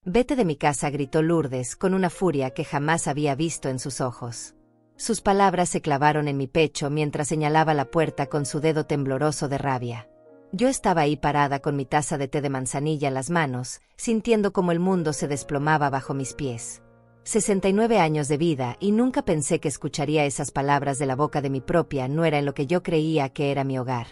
Vete de mi casa, gritó Lourdes con una furia que jamás había visto en sus ojos. Sus palabras se clavaron en mi pecho mientras señalaba la puerta con su dedo tembloroso de rabia. Yo estaba ahí parada con mi taza de té de manzanilla en las manos, sintiendo como el mundo se desplomaba bajo mis pies. 69 años de vida y nunca pensé que escucharía esas palabras de la boca de mi propia nuera en lo que yo creía que era mi hogar.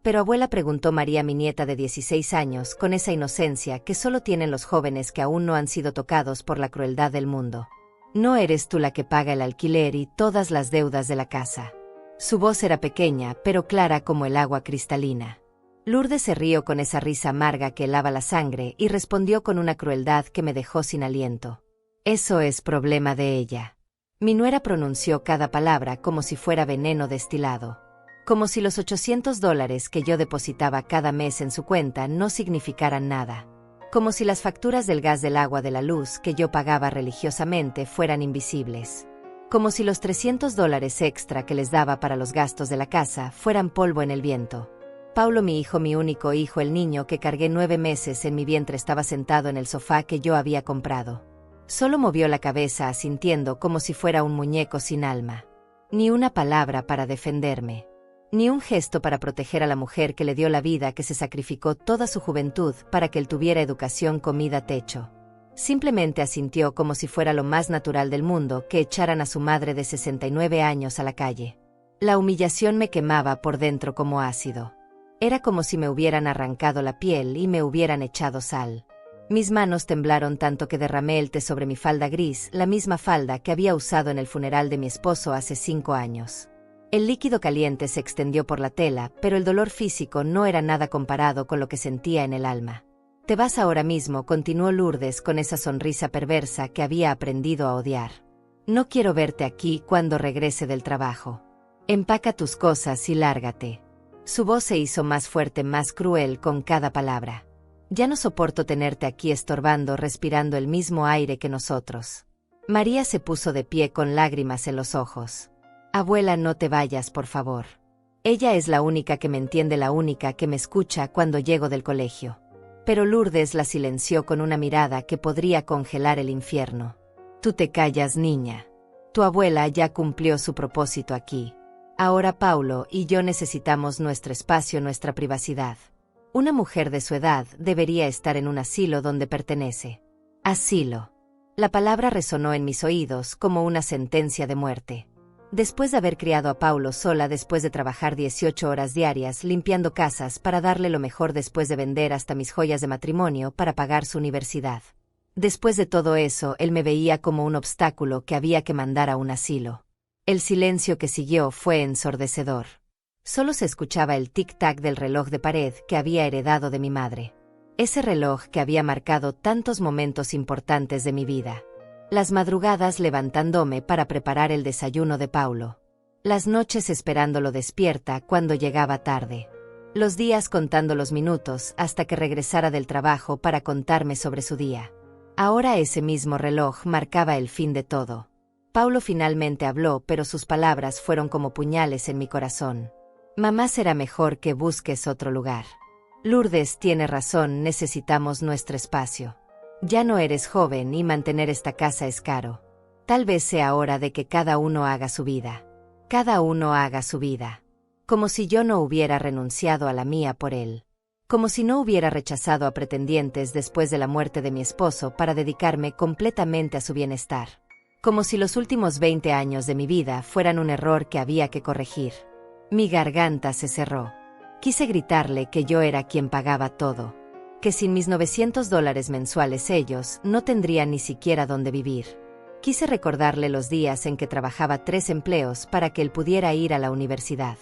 Pero abuela, preguntó María, mi nieta de 16 años, con esa inocencia que solo tienen los jóvenes que aún no han sido tocados por la crueldad del mundo. ¿No eres tú la que paga el alquiler y todas las deudas de la casa? Su voz era pequeña, pero clara como el agua cristalina. Lourdes se rió con esa risa amarga que helaba la sangre y respondió con una crueldad que me dejó sin aliento. Eso es problema de ella. Mi nuera pronunció cada palabra como si fuera veneno destilado. Como si los $800 que yo depositaba cada mes en su cuenta no significaran nada. Como si las facturas del gas, del agua, de la luz que yo pagaba religiosamente fueran invisibles. Como si los $300 extra que les daba para los gastos de la casa fueran polvo en el viento. Paulo, mi hijo, mi único hijo, el niño que cargué 9 meses en mi vientre, estaba sentado en el sofá que yo había comprado. Solo movió la cabeza asintiendo como si fuera un muñeco sin alma. Ni una palabra para defenderme. Ni un gesto para proteger a la mujer que le dio la vida, que se sacrificó toda su juventud para que él tuviera educación, comida, techo. Simplemente asintió como si fuera lo más natural del mundo que echaran a su madre de 69 años a la calle. La humillación me quemaba por dentro como ácido. Era como si me hubieran arrancado la piel y me hubieran echado sal. Mis manos temblaron tanto que derramé el té sobre mi falda gris, la misma falda que había usado en el funeral de mi esposo hace 5 años. El líquido caliente se extendió por la tela, pero el dolor físico no era nada comparado con lo que sentía en el alma. Te vas ahora mismo, continuó Lourdes con esa sonrisa perversa que había aprendido a odiar. No quiero verte aquí cuando regrese del trabajo. Empaca tus cosas y lárgate. Su voz se hizo más fuerte, más cruel con cada palabra. Ya no soporto tenerte aquí estorbando, respirando el mismo aire que nosotros. María se puso de pie con lágrimas en los ojos. Abuela, no te vayas, por favor. Ella es la única que me entiende, la única que me escucha cuando llego del colegio. Pero Lourdes la silenció con una mirada que podría congelar el infierno. Tú te callas, niña. Tu abuela ya cumplió su propósito aquí. Ahora Paulo y yo necesitamos nuestro espacio, nuestra privacidad. Una mujer de su edad debería estar en un asilo donde pertenece. Asilo. La palabra resonó en mis oídos como una sentencia de muerte. Después de haber criado a Paulo sola, después de trabajar 18 horas diarias limpiando casas para darle lo mejor, después de vender hasta mis joyas de matrimonio para pagar su universidad. Después de todo eso, él me veía como un obstáculo que había que mandar a un asilo. El silencio que siguió fue ensordecedor. Solo se escuchaba el tic-tac del reloj de pared que había heredado de mi madre. Ese reloj que había marcado tantos momentos importantes de mi vida. Las madrugadas levantándome para preparar el desayuno de Paulo. Las noches esperándolo despierta cuando llegaba tarde. Los días contando los minutos hasta que regresara del trabajo para contarme sobre su día. Ahora ese mismo reloj marcaba el fin de todo. Paulo finalmente habló, pero sus palabras fueron como puñales en mi corazón. Mamá, será mejor que busques otro lugar. Lourdes tiene razón, necesitamos nuestro espacio. Ya no eres joven y mantener esta casa es caro. Tal vez sea hora de que cada uno haga su vida. Cada uno haga su vida. Como si yo no hubiera renunciado a la mía por él. Como si no hubiera rechazado a pretendientes después de la muerte de mi esposo para dedicarme completamente a su bienestar. Como si los últimos 20 años de mi vida fueran un error que había que corregir. Mi garganta se cerró. Quise gritarle que yo era quien pagaba todo. Que sin mis $900 mensuales ellos no tendrían ni siquiera dónde vivir. Quise recordarle los días en que trabajaba 3 empleos para que él pudiera ir a la universidad.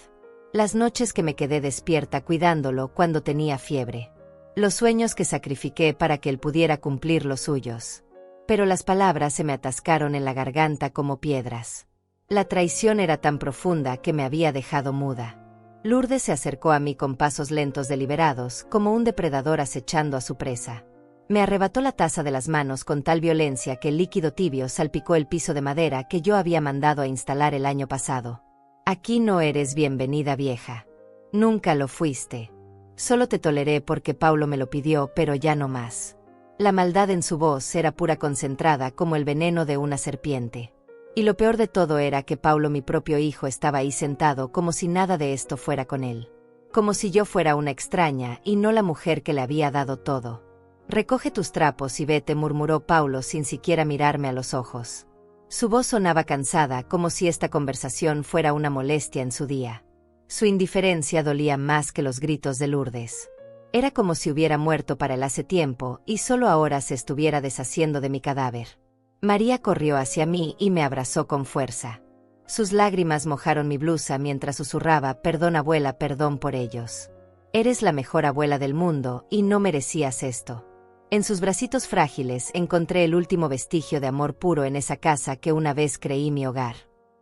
Las noches que me quedé despierta cuidándolo cuando tenía fiebre. Los sueños que sacrifiqué para que él pudiera cumplir los suyos. Pero las palabras se me atascaron en la garganta como piedras. La traición era tan profunda que me había dejado muda. Lourdes se acercó a mí con pasos lentos, deliberados, como un depredador acechando a su presa. Me arrebató la taza de las manos con tal violencia que el líquido tibio salpicó el piso de madera que yo había mandado a instalar el año pasado. Aquí no eres bienvenida, vieja. Nunca lo fuiste. Solo te toleré porque Paulo me lo pidió, pero ya no más. La maldad en su voz era pura concentrada como el veneno de una serpiente. Y lo peor de todo era que Paulo, mi propio hijo, estaba ahí sentado como si nada de esto fuera con él. Como si yo fuera una extraña y no la mujer que le había dado todo. «Recoge tus trapos y vete», murmuró Paulo sin siquiera mirarme a los ojos. Su voz sonaba cansada, como si esta conversación fuera una molestia en su día. Su indiferencia dolía más que los gritos de Lourdes. Era como si hubiera muerto para él hace tiempo y solo ahora se estuviera deshaciendo de mi cadáver. María corrió hacia mí y me abrazó con fuerza. Sus lágrimas mojaron mi blusa mientras susurraba: «Perdón, abuela, perdón por ellos. Eres la mejor abuela del mundo y no merecías esto». En sus bracitos frágiles encontré el último vestigio de amor puro en esa casa que una vez creí mi hogar.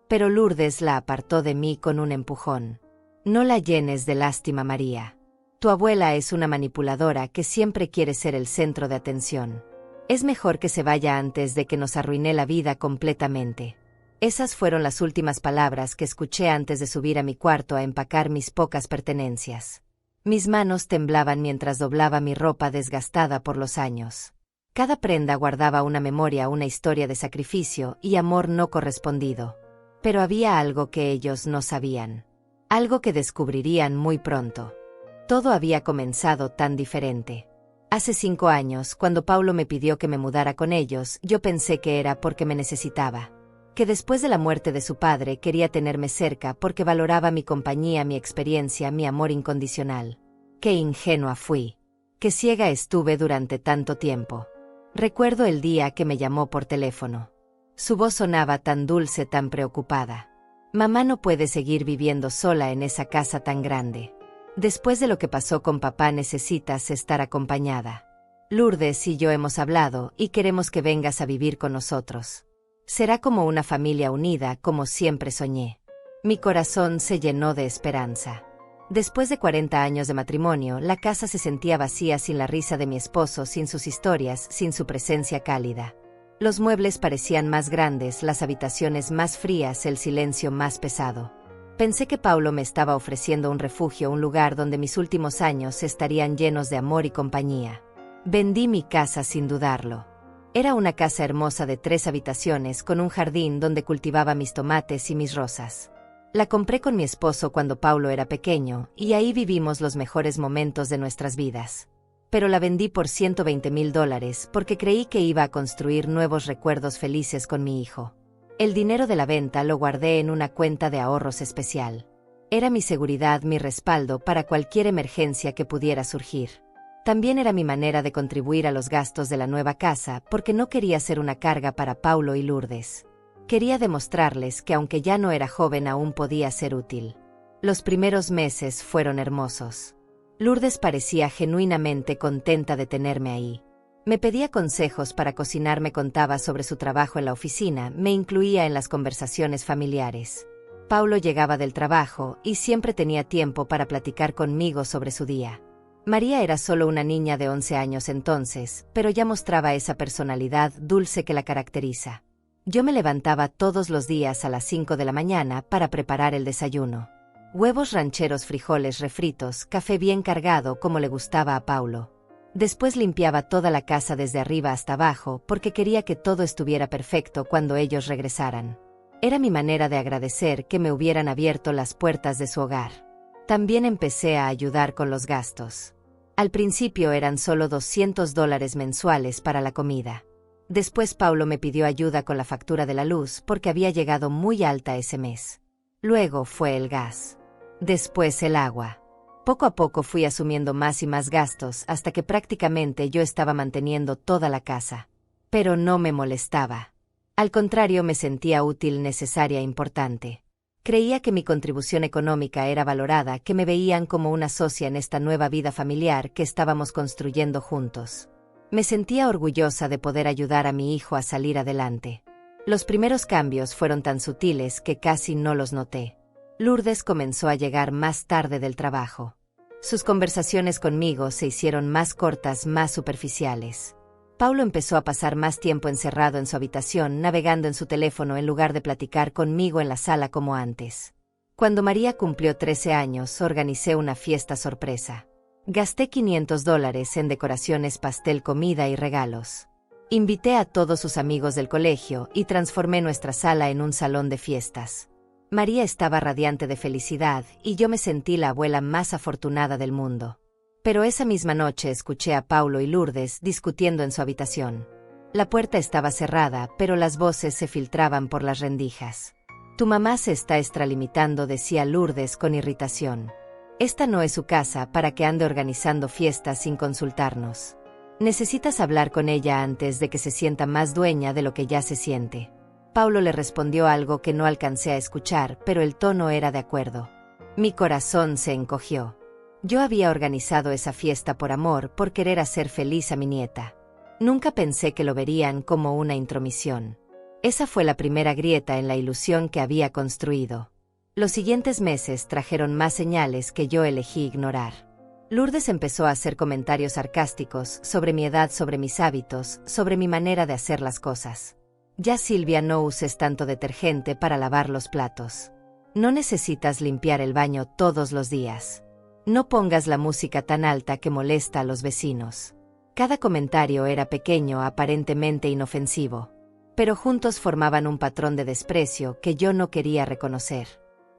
Pero Lourdes la apartó de mí con un empujón. «No la llenes de lástima, María. Tu abuela es una manipuladora que siempre quiere ser el centro de atención. Es mejor que se vaya antes de que nos arruine la vida completamente». Esas fueron las últimas palabras que escuché antes de subir a mi cuarto a empacar mis pocas pertenencias. Mis manos temblaban mientras doblaba mi ropa desgastada por los años. Cada prenda guardaba una memoria, una historia de sacrificio y amor no correspondido. Pero había algo que ellos no sabían. Algo que descubrirían muy pronto. Todo había comenzado tan diferente. Hace 5 años, cuando Paulo me pidió que me mudara con ellos, yo pensé que era porque me necesitaba. Que después de la muerte de su padre quería tenerme cerca porque valoraba mi compañía, mi experiencia, mi amor incondicional. Qué ingenua fui. Qué ciega estuve durante tanto tiempo. Recuerdo el día que me llamó por teléfono. Su voz sonaba tan dulce, tan preocupada. «Mamá no puede seguir viviendo sola en esa casa tan grande. Después de lo que pasó con papá necesitas estar acompañada. Lourdes y yo hemos hablado y queremos que vengas a vivir con nosotros. Será como una familia unida, como siempre soñé». Mi corazón se llenó de esperanza. Después de 40 años de matrimonio, la casa se sentía vacía, sin la risa de mi esposo, sin sus historias, sin su presencia cálida. Los muebles parecían más grandes, las habitaciones más frías, el silencio más pesado. Pensé que Paulo me estaba ofreciendo un refugio, un lugar donde mis últimos años estarían llenos de amor y compañía. Vendí mi casa sin dudarlo. Era una casa hermosa de 3 habitaciones con un jardín donde cultivaba mis tomates y mis rosas. La compré con mi esposo cuando Paulo era pequeño y ahí vivimos los mejores momentos de nuestras vidas. Pero la vendí por $120,000 porque creí que iba a construir nuevos recuerdos felices con mi hijo. El dinero de la venta lo guardé en una cuenta de ahorros especial. Era mi seguridad, mi respaldo para cualquier emergencia que pudiera surgir. También era mi manera de contribuir a los gastos de la nueva casa porque no quería ser una carga para Paulo y Lourdes. Quería demostrarles que aunque ya no era joven aún podía ser útil. Los primeros meses fueron hermosos. Lourdes parecía genuinamente contenta de tenerme ahí. Me pedía consejos para cocinar, me contaba sobre su trabajo en la oficina, me incluía en las conversaciones familiares. Paulo llegaba del trabajo y siempre tenía tiempo para platicar conmigo sobre su día. María era solo una niña de 11 años entonces, pero ya mostraba esa personalidad dulce que la caracteriza. Yo me levantaba todos los días a las 5 de la mañana para preparar el desayuno. Huevos rancheros, frijoles refritos, café bien cargado como le gustaba a Paulo. Después limpiaba toda la casa desde arriba hasta abajo porque quería que todo estuviera perfecto cuando ellos regresaran. Era mi manera de agradecer que me hubieran abierto las puertas de su hogar. También empecé a ayudar con los gastos. Al principio eran solo $200 mensuales para la comida. Después Paulo me pidió ayuda con la factura de la luz porque había llegado muy alta ese mes. Luego fue el gas. Después el agua. Poco a poco fui asumiendo más y más gastos hasta que prácticamente yo estaba manteniendo toda la casa. Pero no me molestaba. Al contrario, me sentía útil, necesaria, importante. Creía que mi contribución económica era valorada, que me veían como una socia en esta nueva vida familiar que estábamos construyendo juntos. Me sentía orgullosa de poder ayudar a mi hijo a salir adelante. Los primeros cambios fueron tan sutiles que casi no los noté. Lourdes comenzó a llegar más tarde del trabajo. Sus conversaciones conmigo se hicieron más cortas, más superficiales. Paulo empezó a pasar más tiempo encerrado en su habitación, navegando en su teléfono en lugar de platicar conmigo en la sala como antes. Cuando María cumplió 13 años, organicé una fiesta sorpresa. Gasté $500 en decoraciones, pastel, comida y regalos. Invité a todos sus amigos del colegio y transformé nuestra sala en un salón de fiestas. María estaba radiante de felicidad y yo me sentí la abuela más afortunada del mundo. Pero esa misma noche escuché a Paulo y Lourdes discutiendo en su habitación. La puerta estaba cerrada, pero las voces se filtraban por las rendijas. Tu mamá se está extralimitando, decía Lourdes con irritación. Esta no es su casa para que ande organizando fiestas sin consultarnos. Necesitas hablar con ella antes de que se sienta más dueña de lo que ya se siente. Paulo le respondió algo que no alcancé a escuchar, pero el tono era de acuerdo. Mi corazón se encogió. Yo había organizado esa fiesta por amor, por querer hacer feliz a mi nieta. Nunca pensé que lo verían como una intromisión. Esa fue la primera grieta en la ilusión que había construido. Los siguientes meses trajeron más señales que yo elegí ignorar. Lourdes empezó a hacer comentarios sarcásticos sobre mi edad, sobre mis hábitos, sobre mi manera de hacer las cosas. Ya, Silvia, no uses tanto detergente para lavar los platos. No necesitas limpiar el baño todos los días. No pongas la música tan alta que molesta a los vecinos. Cada comentario era pequeño, aparentemente inofensivo, pero juntos formaban un patrón de desprecio que yo no quería reconocer.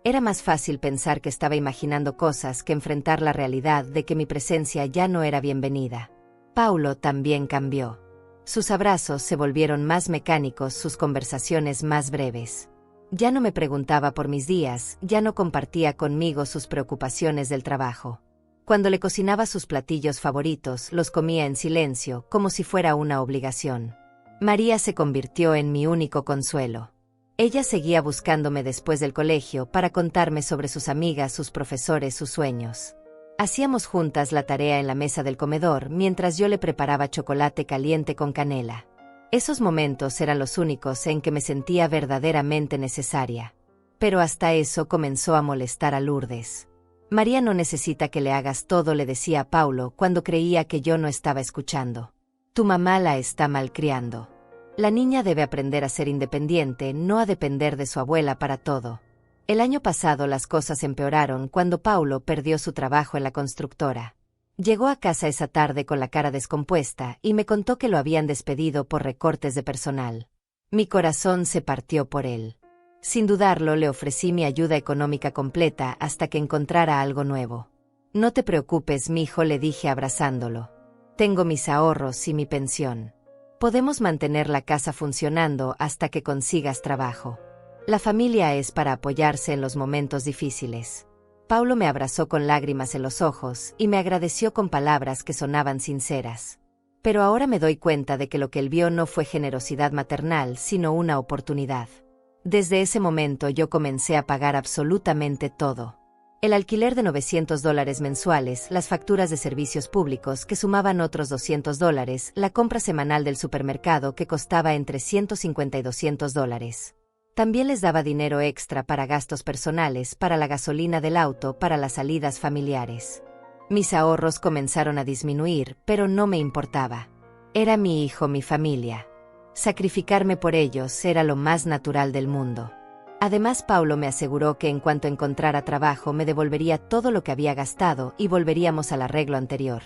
Era más fácil pensar que estaba imaginando cosas que enfrentar la realidad de que mi presencia ya no era bienvenida. Paulo también cambió. Sus abrazos se volvieron más mecánicos, sus conversaciones más breves. Ya no me preguntaba por mis días, ya no compartía conmigo sus preocupaciones del trabajo. Cuando le cocinaba sus platillos favoritos, los comía en silencio, como si fuera una obligación. María se convirtió en mi único consuelo. Ella seguía buscándome después del colegio para contarme sobre sus amigas, sus profesores, sus sueños. Hacíamos juntas la tarea en la mesa del comedor mientras yo le preparaba chocolate caliente con canela. Esos momentos eran los únicos en que me sentía verdaderamente necesaria. Pero hasta eso comenzó a molestar a Lourdes. María no necesita que le hagas todo, le decía a Paulo cuando creía que yo no estaba escuchando. Tu mamá la está malcriando. La niña debe aprender a ser independiente, no a depender de su abuela para todo. El año pasado las cosas empeoraron cuando Paulo perdió su trabajo en la constructora. Llegó a casa esa tarde con la cara descompuesta y me contó que lo habían despedido por recortes de personal. Mi corazón se partió por él. Sin dudarlo, le ofrecí mi ayuda económica completa hasta que encontrara algo nuevo. No te preocupes, mijo, le dije abrazándolo. Tengo mis ahorros y mi pensión. Podemos mantener la casa funcionando hasta que consigas trabajo. La familia es para apoyarse en los momentos difíciles. Paulo me abrazó con lágrimas en los ojos y me agradeció con palabras que sonaban sinceras. Pero ahora me doy cuenta de que lo que él vio no fue generosidad maternal, sino una oportunidad. Desde ese momento yo comencé a pagar absolutamente todo. El alquiler de $900 mensuales, las facturas de servicios públicos que sumaban otros $200, la compra semanal del supermercado que costaba entre $150 y $200. También les daba dinero extra para gastos personales, para la gasolina del auto, para las salidas familiares. Mis ahorros comenzaron a disminuir, pero no me importaba. Era mi hijo, mi familia. Sacrificarme por ellos era lo más natural del mundo. Además, Paulo me aseguró que en cuanto encontrara trabajo me devolvería todo lo que había gastado y volveríamos al arreglo anterior.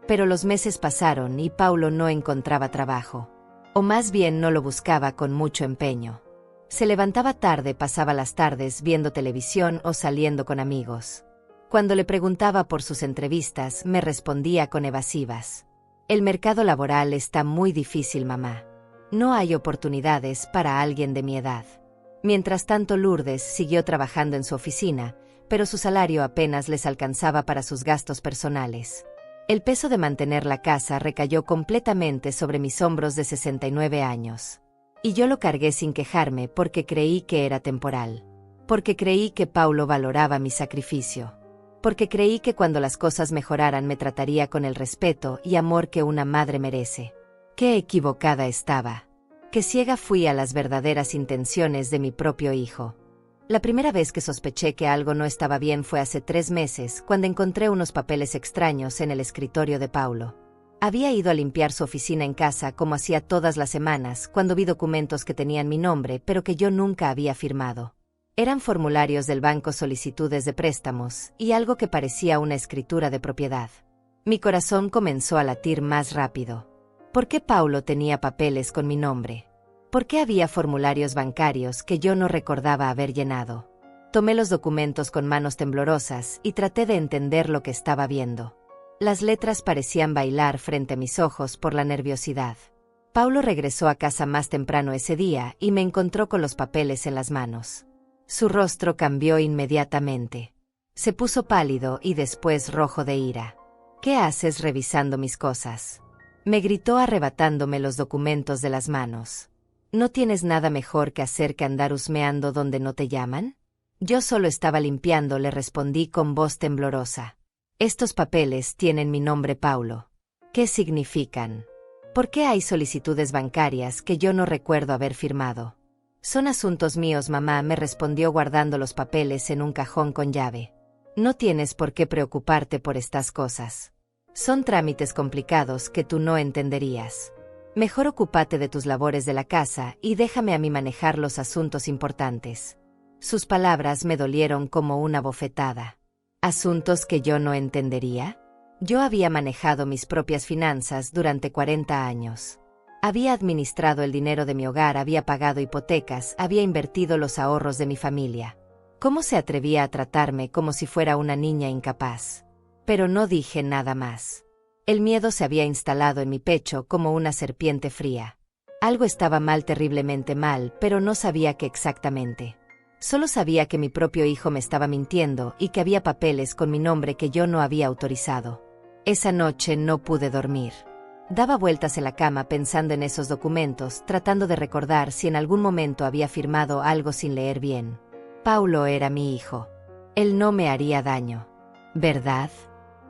Pero los meses pasaron y Paulo no encontraba trabajo. O más bien no lo buscaba con mucho empeño. Se levantaba tarde, pasaba las tardes viendo televisión o saliendo con amigos. Cuando le preguntaba por sus entrevistas, me respondía con evasivas. El mercado laboral está muy difícil, mamá. No hay oportunidades para alguien de mi edad. Mientras tanto, Lourdes siguió trabajando en su oficina, pero su salario apenas les alcanzaba para sus gastos personales. El peso de mantener la casa recayó completamente sobre mis hombros de 69 años. Y yo lo cargué sin quejarme porque creí que era temporal. Porque creí que Paulo valoraba mi sacrificio. Porque creí que cuando las cosas mejoraran me trataría con el respeto y amor que una madre merece. Qué equivocada estaba. Qué ciega fui a las verdaderas intenciones de mi propio hijo. La primera vez que sospeché que algo no estaba bien fue hace 3 meses, cuando encontré unos papeles extraños en el escritorio de Paulo. Había ido a limpiar su oficina en casa como hacía todas las semanas, cuando vi documentos que tenían mi nombre pero que yo nunca había firmado. Eran formularios del banco, solicitudes de préstamos y algo que parecía una escritura de propiedad. Mi corazón comenzó a latir más rápido. ¿Por qué Paulo tenía papeles con mi nombre? ¿Por qué había formularios bancarios que yo no recordaba haber llenado? Tomé los documentos con manos temblorosas y traté de entender lo que estaba viendo. Las letras parecían bailar frente a mis ojos por la nerviosidad. Paulo regresó a casa más temprano ese día y me encontró con los papeles en las manos. Su rostro cambió inmediatamente. Se puso pálido y después rojo de ira. ¿Qué haces revisando mis cosas?, me gritó arrebatándome los documentos de las manos. ¿No tienes nada mejor que hacer que andar husmeando donde no te llaman? Yo solo estaba limpiando, le respondí con voz temblorosa. Estos papeles tienen mi nombre, Paulo. ¿Qué significan? ¿Por qué hay solicitudes bancarias que yo no recuerdo haber firmado? Son asuntos míos, mamá, me respondió guardando los papeles en un cajón con llave. No tienes por qué preocuparte por estas cosas. Son trámites complicados que tú no entenderías. Mejor ocúpate de tus labores de la casa y déjame a mí manejar los asuntos importantes. Sus palabras me dolieron como una bofetada. ¿Asuntos que yo no entendería? Yo había manejado mis propias finanzas durante 40 años. Había administrado el dinero de mi hogar, había pagado hipotecas, había invertido los ahorros de mi familia. ¿Cómo se atrevía a tratarme como si fuera una niña incapaz? Pero no dije nada más. El miedo se había instalado en mi pecho como una serpiente fría. Algo estaba mal, terriblemente mal, pero no sabía qué exactamente. Solo sabía que mi propio hijo me estaba mintiendo y que había papeles con mi nombre que yo no había autorizado. Esa noche no pude dormir. Daba vueltas en la cama pensando en esos documentos, tratando de recordar si en algún momento había firmado algo sin leer bien. Paulo era mi hijo. Él no me haría daño, ¿verdad?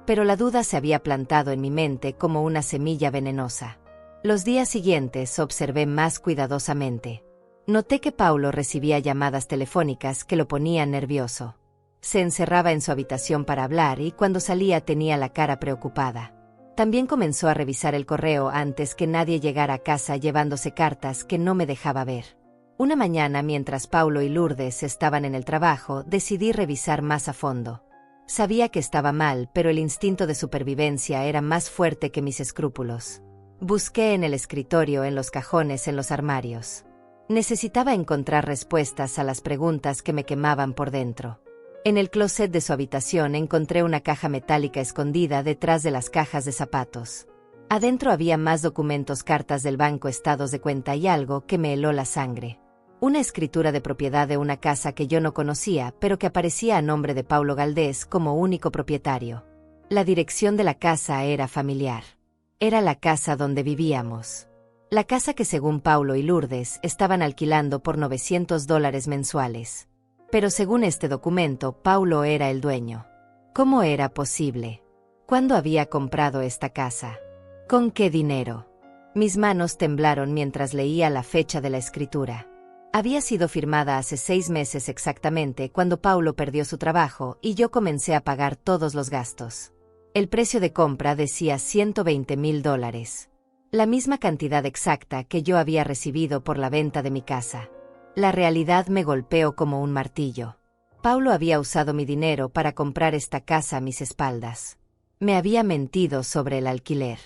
Pero la duda se había plantado en mi mente como una semilla venenosa. Los días siguientes observé más cuidadosamente. Noté que Paulo recibía llamadas telefónicas que lo ponían nervioso. Se encerraba en su habitación para hablar y cuando salía tenía la cara preocupada. También comenzó a revisar el correo antes que nadie llegara a casa llevándose cartas que no me dejaba ver. Una mañana, mientras Paulo y Lourdes estaban en el trabajo, decidí revisar más a fondo. Sabía que estaba mal, pero el instinto de supervivencia era más fuerte que mis escrúpulos. Busqué en el escritorio, en los cajones, en los armarios. Necesitaba encontrar respuestas a las preguntas que me quemaban por dentro. En el closet de su habitación encontré una caja metálica escondida detrás de las cajas de zapatos. Adentro había más documentos, cartas del banco, estados de cuenta y algo que me heló la sangre. Una escritura de propiedad de una casa que yo no conocía, pero que aparecía a nombre de Paulo Galdés como único propietario. La dirección de la casa era familiar. Era la casa donde vivíamos. La casa que según Paulo y Lourdes estaban alquilando por $900 mensuales. Pero según este documento, Paulo era el dueño. ¿Cómo era posible? ¿Cuándo había comprado esta casa? ¿Con qué dinero? Mis manos temblaron mientras leía la fecha de la escritura. Había sido firmada hace 6 meses exactamente, cuando Paulo perdió su trabajo y yo comencé a pagar todos los gastos. El precio de compra decía $120,000. La misma cantidad exacta que yo había recibido por la venta de mi casa. La realidad me golpeó como un martillo. Paulo había usado mi dinero para comprar esta casa a mis espaldas. Me había mentido sobre el alquiler.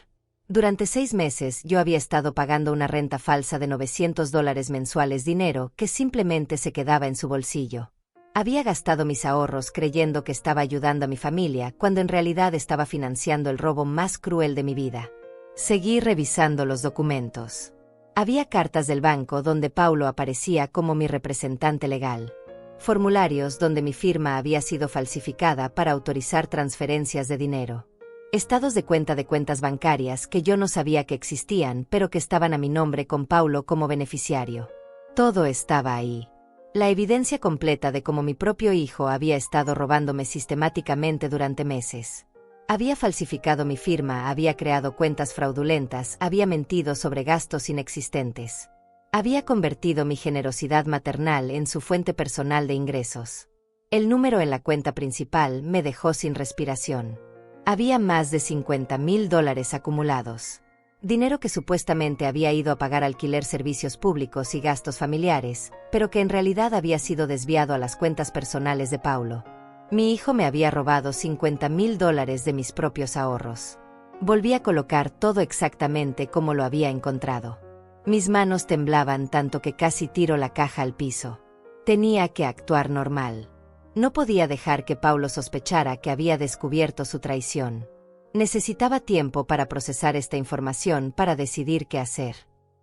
Durante 6 meses yo había estado pagando una renta falsa de $900 mensuales, dinero que simplemente se quedaba en su bolsillo. Había gastado mis ahorros creyendo que estaba ayudando a mi familia, cuando en realidad estaba financiando el robo más cruel de mi vida. Seguí revisando los documentos. Había cartas del banco donde Paulo aparecía como mi representante legal. Formularios donde mi firma había sido falsificada para autorizar transferencias de dinero. Estados de cuentas bancarias que yo no sabía que existían, pero que estaban a mi nombre con Paulo como beneficiario. Todo estaba ahí. La evidencia completa de cómo mi propio hijo había estado robándome sistemáticamente durante meses. Había falsificado mi firma, había creado cuentas fraudulentas, había mentido sobre gastos inexistentes. Había convertido mi generosidad maternal en su fuente personal de ingresos. El número en la cuenta principal me dejó sin respiración. Había más de $50,000 acumulados. Dinero que supuestamente había ido a pagar alquiler, servicios públicos y gastos familiares, pero que en realidad había sido desviado a las cuentas personales de Paulo. Mi hijo me había robado $50,000 de mis propios ahorros. Volví a colocar todo exactamente como lo había encontrado. Mis manos temblaban tanto que casi tiro la caja al piso. Tenía que actuar normal. No podía dejar que Paulo sospechara que había descubierto su traición. Necesitaba tiempo para procesar esta información para decidir qué hacer.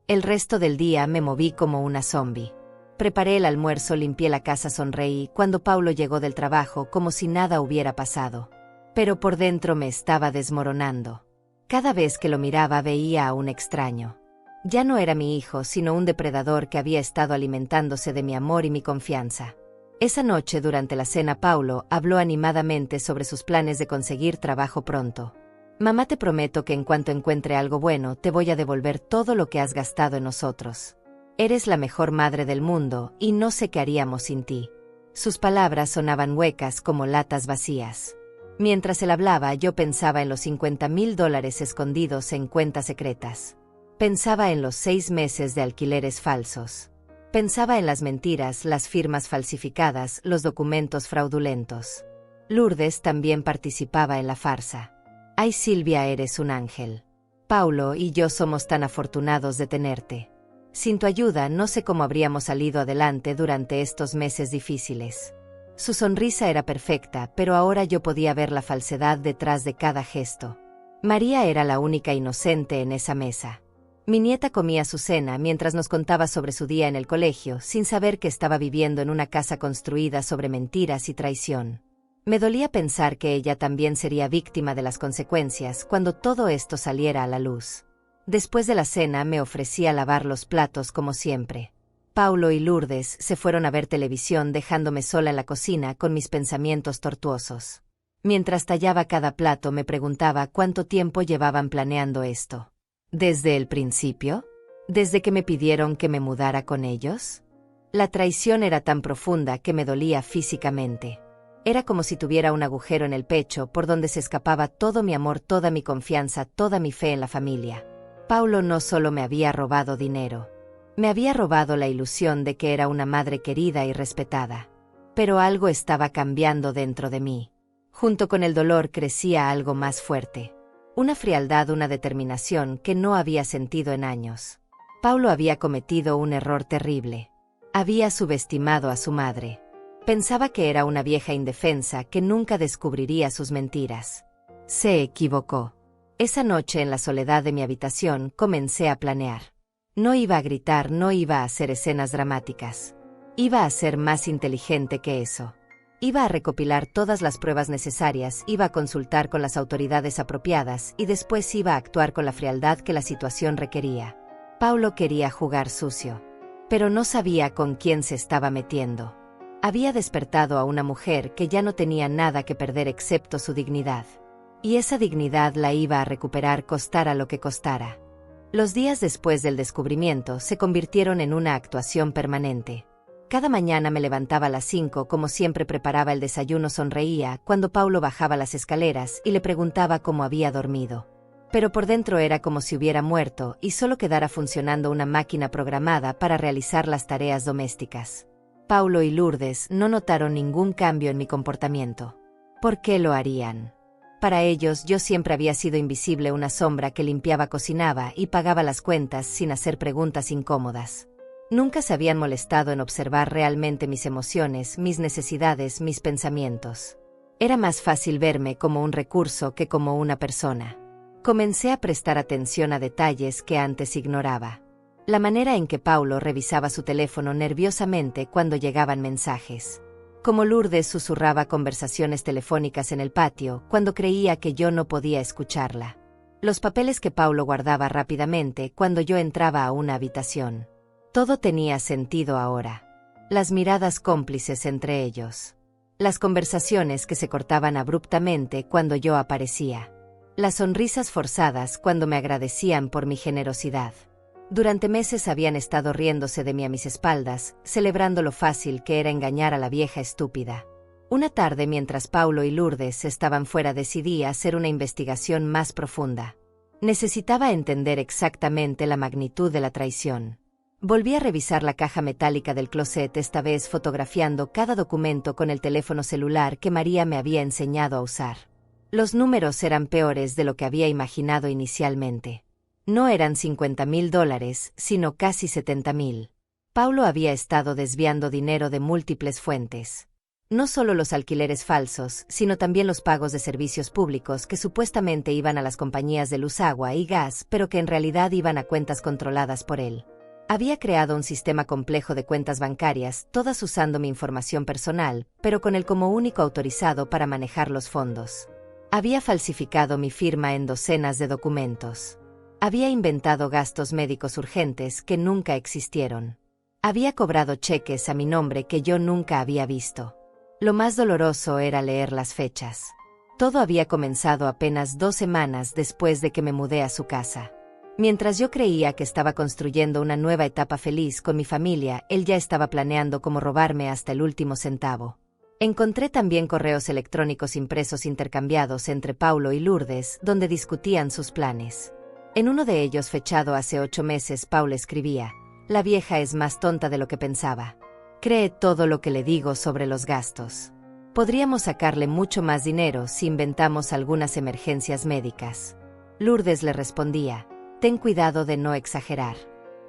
El resto del día me moví como una zombie. Preparé el almuerzo, limpié la casa, sonreí cuando Paulo llegó del trabajo como si nada hubiera pasado. Pero por dentro me estaba desmoronando. Cada vez que lo miraba veía a un extraño. Ya no era mi hijo, sino un depredador que había estado alimentándose de mi amor y mi confianza. Esa noche durante la cena Paulo habló animadamente sobre sus planes de conseguir trabajo pronto. Mamá, te prometo que en cuanto encuentre algo bueno te voy a devolver todo lo que has gastado en nosotros. Eres la mejor madre del mundo y no sé qué haríamos sin ti. Sus palabras sonaban huecas como latas vacías. Mientras él hablaba yo pensaba en los $50,000 escondidos en cuentas secretas. Pensaba en los 6 meses de alquileres falsos. Pensaba en las mentiras, las firmas falsificadas, los documentos fraudulentos. Lourdes también participaba en la farsa. Ay, Silvia, eres un ángel. Paulo y yo somos tan afortunados de tenerte. Sin tu ayuda no sé cómo habríamos salido adelante durante estos meses difíciles. Su sonrisa era perfecta, pero ahora yo podía ver la falsedad detrás de cada gesto. María era la única inocente en esa mesa. Mi nieta comía su cena mientras nos contaba sobre su día en el colegio, sin saber que estaba viviendo en una casa construida sobre mentiras y traición. Me dolía pensar que ella también sería víctima de las consecuencias cuando todo esto saliera a la luz. Después de la cena me ofrecí a lavar los platos como siempre. Paulo y Lourdes se fueron a ver televisión dejándome sola en la cocina con mis pensamientos tortuosos. Mientras tallaba cada plato me preguntaba cuánto tiempo llevaban planeando esto. ¿Desde el principio? ¿Desde que me pidieron que me mudara con ellos? La traición era tan profunda que me dolía físicamente. Era como si tuviera un agujero en el pecho por donde se escapaba todo mi amor, toda mi confianza, toda mi fe en la familia. Paulo no solo me había robado dinero. Me había robado la ilusión de que era una madre querida y respetada. Pero algo estaba cambiando dentro de mí. Junto con el dolor crecía algo más fuerte. Una frialdad, una determinación que no había sentido en años. Paulo había cometido un error terrible. Había subestimado a su madre. Pensaba que era una vieja indefensa que nunca descubriría sus mentiras. Se equivocó. Esa noche en la soledad de mi habitación comencé a planear. No iba a gritar, no iba a hacer escenas dramáticas. Iba a ser más inteligente que eso. Iba a recopilar todas las pruebas necesarias, iba a consultar con las autoridades apropiadas y después iba a actuar con la frialdad que la situación requería. Paulo quería jugar sucio, pero no sabía con quién se estaba metiendo. Había despertado a una mujer que ya no tenía nada que perder excepto su dignidad. Y esa dignidad la iba a recuperar costara lo que costara. Los días después del descubrimiento se convirtieron en una actuación permanente. Cada mañana me levantaba a las 5, como siempre preparaba el desayuno, sonreía cuando Paulo bajaba las escaleras y le preguntaba cómo había dormido. Pero por dentro era como si hubiera muerto y solo quedara funcionando una máquina programada para realizar las tareas domésticas. Paulo y Lourdes no notaron ningún cambio en mi comportamiento. ¿Por qué lo harían? Para ellos yo siempre había sido invisible, una sombra que limpiaba, cocinaba y pagaba las cuentas sin hacer preguntas incómodas. Nunca se habían molestado en observar realmente mis emociones, mis necesidades, mis pensamientos. Era más fácil verme como un recurso que como una persona. Comencé a prestar atención a detalles que antes ignoraba. La manera en que Paulo revisaba su teléfono nerviosamente cuando llegaban mensajes. Como Lourdes susurraba conversaciones telefónicas en el patio cuando creía que yo no podía escucharla. Los papeles que Paulo guardaba rápidamente cuando yo entraba a una habitación. Todo tenía sentido ahora. Las miradas cómplices entre ellos. Las conversaciones que se cortaban abruptamente cuando yo aparecía. Las sonrisas forzadas cuando me agradecían por mi generosidad. Durante meses habían estado riéndose de mí a mis espaldas, celebrando lo fácil que era engañar a la vieja estúpida. Una tarde, mientras Paulo y Lourdes estaban fuera, decidí hacer una investigación más profunda. Necesitaba entender exactamente la magnitud de la traición. Volví a revisar la caja metálica del closet, esta vez fotografiando cada documento con el teléfono celular que María me había enseñado a usar. Los números eran peores de lo que había imaginado inicialmente. No eran $50,000, sino casi 70,000. Paulo había estado desviando dinero de múltiples fuentes. No solo los alquileres falsos, sino también los pagos de servicios públicos que supuestamente iban a las compañías de luz, agua y gas, pero que en realidad iban a cuentas controladas por él. Había creado un sistema complejo de cuentas bancarias, todas usando mi información personal, pero con él como único autorizado para manejar los fondos. Había falsificado mi firma en docenas de documentos. Había inventado gastos médicos urgentes que nunca existieron. Había cobrado cheques a mi nombre que yo nunca había visto. Lo más doloroso era leer las fechas. Todo había comenzado apenas 2 semanas después de que me mudé a su casa. Mientras yo creía que estaba construyendo una nueva etapa feliz con mi familia, él ya estaba planeando cómo robarme hasta el último centavo. Encontré también correos electrónicos impresos intercambiados entre Paulo y Lourdes, donde discutían sus planes. En uno de ellos, fechado hace 8 meses, Paulo escribía: «La vieja es más tonta de lo que pensaba. Cree todo lo que le digo sobre los gastos. Podríamos sacarle mucho más dinero si inventamos algunas emergencias médicas». Lourdes le respondía: «Ten cuidado de no exagerar.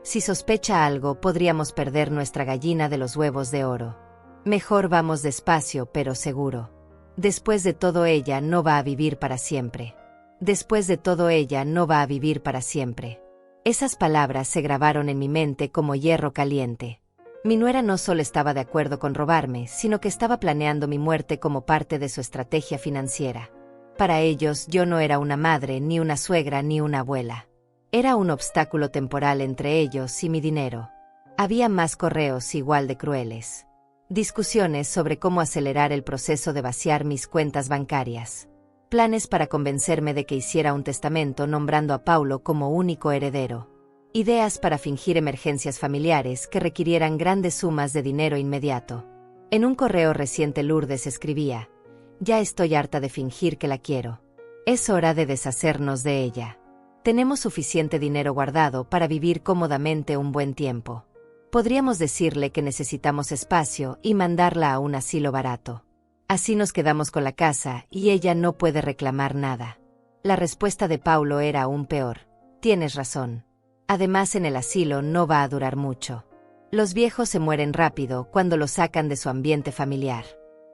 Si sospecha algo, podríamos perder nuestra gallina de los huevos de oro. Mejor vamos despacio pero seguro. Después de todo, ella no va a vivir para siempre. Después de todo, ella no va a vivir para siempre». Esas palabras se grabaron en mi mente como hierro caliente. Mi nuera no solo estaba de acuerdo con robarme, sino que estaba planeando mi muerte como parte de su estrategia financiera. Para ellos, yo no era una madre, ni una suegra, ni una abuela. Era un obstáculo temporal entre ellos y mi dinero. Había más correos igual de crueles. Discusiones sobre cómo acelerar el proceso de vaciar mis cuentas bancarias. Planes para convencerme de que hiciera un testamento nombrando a Paulo como único heredero. Ideas para fingir emergencias familiares que requirieran grandes sumas de dinero inmediato. En un correo reciente, Lourdes escribía: «Ya estoy harta de fingir que la quiero. Es hora de deshacernos de ella. Tenemos suficiente dinero guardado para vivir cómodamente un buen tiempo. Podríamos decirle que necesitamos espacio y mandarla a un asilo barato. Así nos quedamos con la casa y ella no puede reclamar nada». La respuesta de Paulo era aún peor: «Tienes razón. Además, en el asilo no va a durar mucho. Los viejos se mueren rápido cuando los sacan de su ambiente familiar.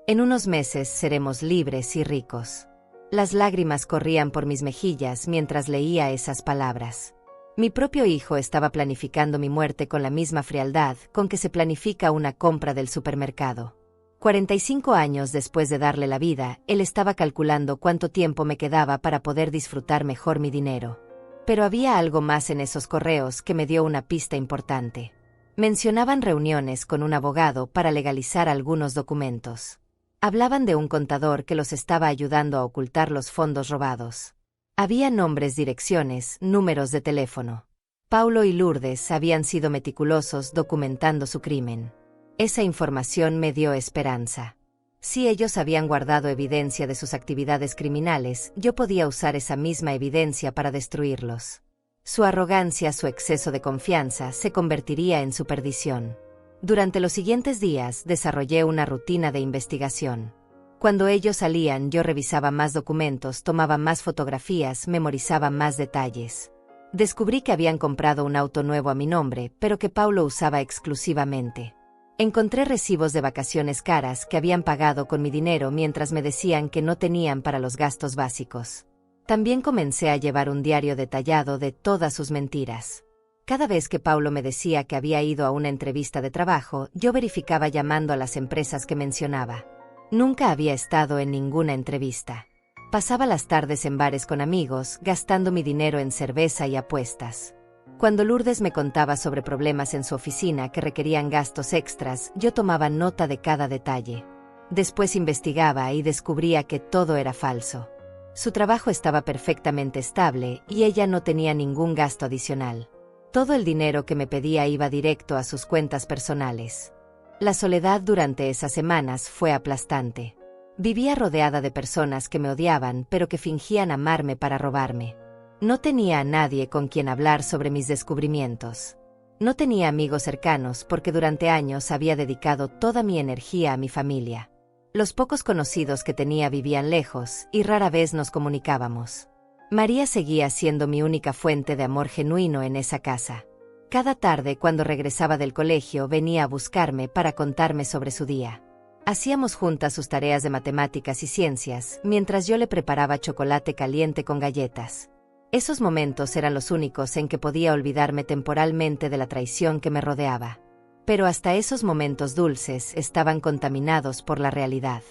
En unos meses seremos libres y ricos». Las lágrimas corrían por mis mejillas mientras leía esas palabras. Mi propio hijo estaba planificando mi muerte con la misma frialdad con que se planifica una compra del supermercado. 45 años después de darle la vida, él estaba calculando cuánto tiempo me quedaba para poder disfrutar mejor mi dinero. Pero había algo más en esos correos que me dio una pista importante. Mencionaban reuniones con un abogado para legalizar algunos documentos. Hablaban de un contador que los estaba ayudando a ocultar los fondos robados. Había nombres, direcciones, números de teléfono. Paulo y Lourdes habían sido meticulosos documentando su crimen. Esa información me dio esperanza. Si ellos habían guardado evidencia de sus actividades criminales, yo podía usar esa misma evidencia para destruirlos. Su arrogancia, su exceso de confianza, se convertiría en su perdición. Durante los siguientes días desarrollé una rutina de investigación. Cuando ellos salían, yo revisaba más documentos, tomaba más fotografías, memorizaba más detalles. Descubrí que habían comprado un auto nuevo a mi nombre, pero que Paulo usaba exclusivamente. Encontré recibos de vacaciones caras que habían pagado con mi dinero mientras me decían que no tenían para los gastos básicos. También comencé a llevar un diario detallado de todas sus mentiras. Cada vez que Paulo me decía que había ido a una entrevista de trabajo, yo verificaba llamando a las empresas que mencionaba. Nunca había estado en ninguna entrevista. Pasaba las tardes en bares con amigos, gastando mi dinero en cerveza y apuestas. Cuando Lourdes me contaba sobre problemas en su oficina que requerían gastos extras, yo tomaba nota de cada detalle. Después investigaba y descubría que todo era falso. Su trabajo estaba perfectamente estable y ella no tenía ningún gasto adicional. Todo el dinero que me pedía iba directo a sus cuentas personales. La soledad durante esas semanas fue aplastante. Vivía rodeada de personas que me odiaban pero que fingían amarme para robarme. No tenía a nadie con quien hablar sobre mis descubrimientos. No tenía amigos cercanos porque durante años había dedicado toda mi energía a mi familia. Los pocos conocidos que tenía vivían lejos y rara vez nos comunicábamos. María seguía siendo mi única fuente de amor genuino en esa casa. Cada tarde, cuando regresaba del colegio, venía a buscarme para contarme sobre su día. Hacíamos juntas sus tareas de matemáticas y ciencias, mientras yo le preparaba chocolate caliente con galletas. Esos momentos eran los únicos en que podía olvidarme temporalmente de la traición que me rodeaba. Pero hasta esos momentos dulces estaban contaminados por la realidad.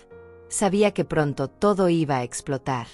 Sabía que pronto todo iba a explotar.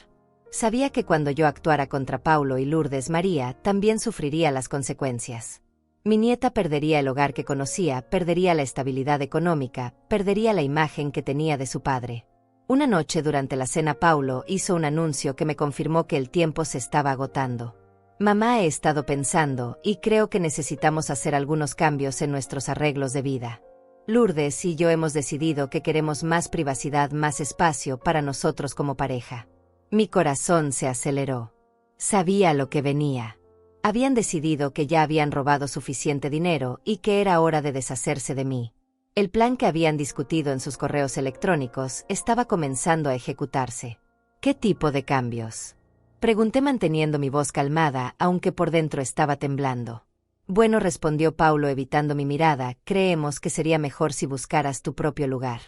Sabía que cuando yo actuara contra Paulo y Lourdes, María también sufriría las consecuencias. Mi nieta perdería el hogar que conocía, perdería la estabilidad económica, perdería la imagen que tenía de su padre. Una noche durante la cena Paulo hizo un anuncio que me confirmó que el tiempo se estaba agotando. Mamá, he estado pensando y creo que necesitamos hacer algunos cambios en nuestros arreglos de vida. Lourdes y yo hemos decidido que queremos más privacidad, más espacio para nosotros como pareja. Mi corazón se aceleró. Sabía lo que venía. Habían decidido que ya habían robado suficiente dinero y que era hora de deshacerse de mí. El plan que habían discutido en sus correos electrónicos estaba comenzando a ejecutarse. ¿Qué tipo de cambios? Pregunté manteniendo mi voz calmada, aunque por dentro estaba temblando. Bueno, respondió Paulo evitando mi mirada, creemos que sería mejor si buscaras tu propio lugar.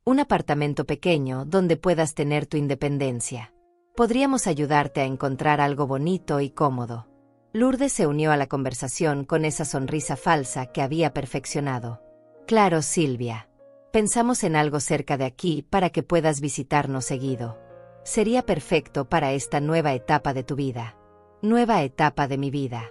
Un apartamento pequeño donde puedas tener tu independencia. Podríamos ayudarte a encontrar algo bonito y cómodo. Lourdes se unió a la conversación con esa sonrisa falsa que había perfeccionado. Claro, Silvia. Pensamos en algo cerca de aquí para que puedas visitarnos seguido. Sería perfecto para esta nueva etapa de tu vida. Nueva etapa de mi vida.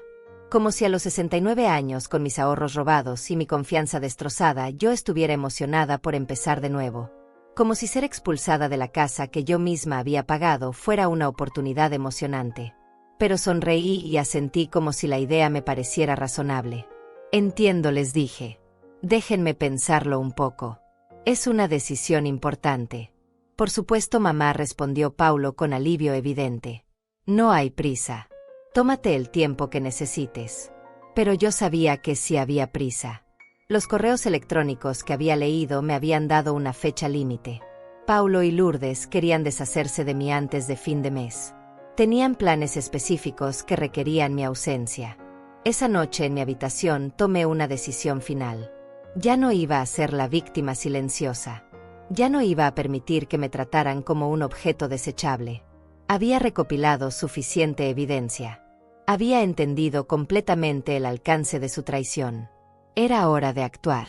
Como si a los 69 años, con mis ahorros robados y mi confianza destrozada, yo estuviera emocionada por empezar de nuevo. Como si ser expulsada de la casa que yo misma había pagado fuera una oportunidad emocionante. Pero sonreí y asentí como si la idea me pareciera razonable. Entiendo, les dije. Déjenme pensarlo un poco. Es una decisión importante. Por supuesto, mamá, respondió Paulo con alivio evidente. No hay prisa. Tómate el tiempo que necesites. Pero yo sabía que sí había prisa. Los correos electrónicos que había leído me habían dado una fecha límite. Paulo y Lourdes querían deshacerse de mí antes de fin de mes. Tenían planes específicos que requerían mi ausencia. Esa noche en mi habitación tomé una decisión final. Ya no iba a ser la víctima silenciosa. Ya no iba a permitir que me trataran como un objeto desechable. Había recopilado suficiente evidencia. Había entendido completamente el alcance de su traición. Era hora de actuar.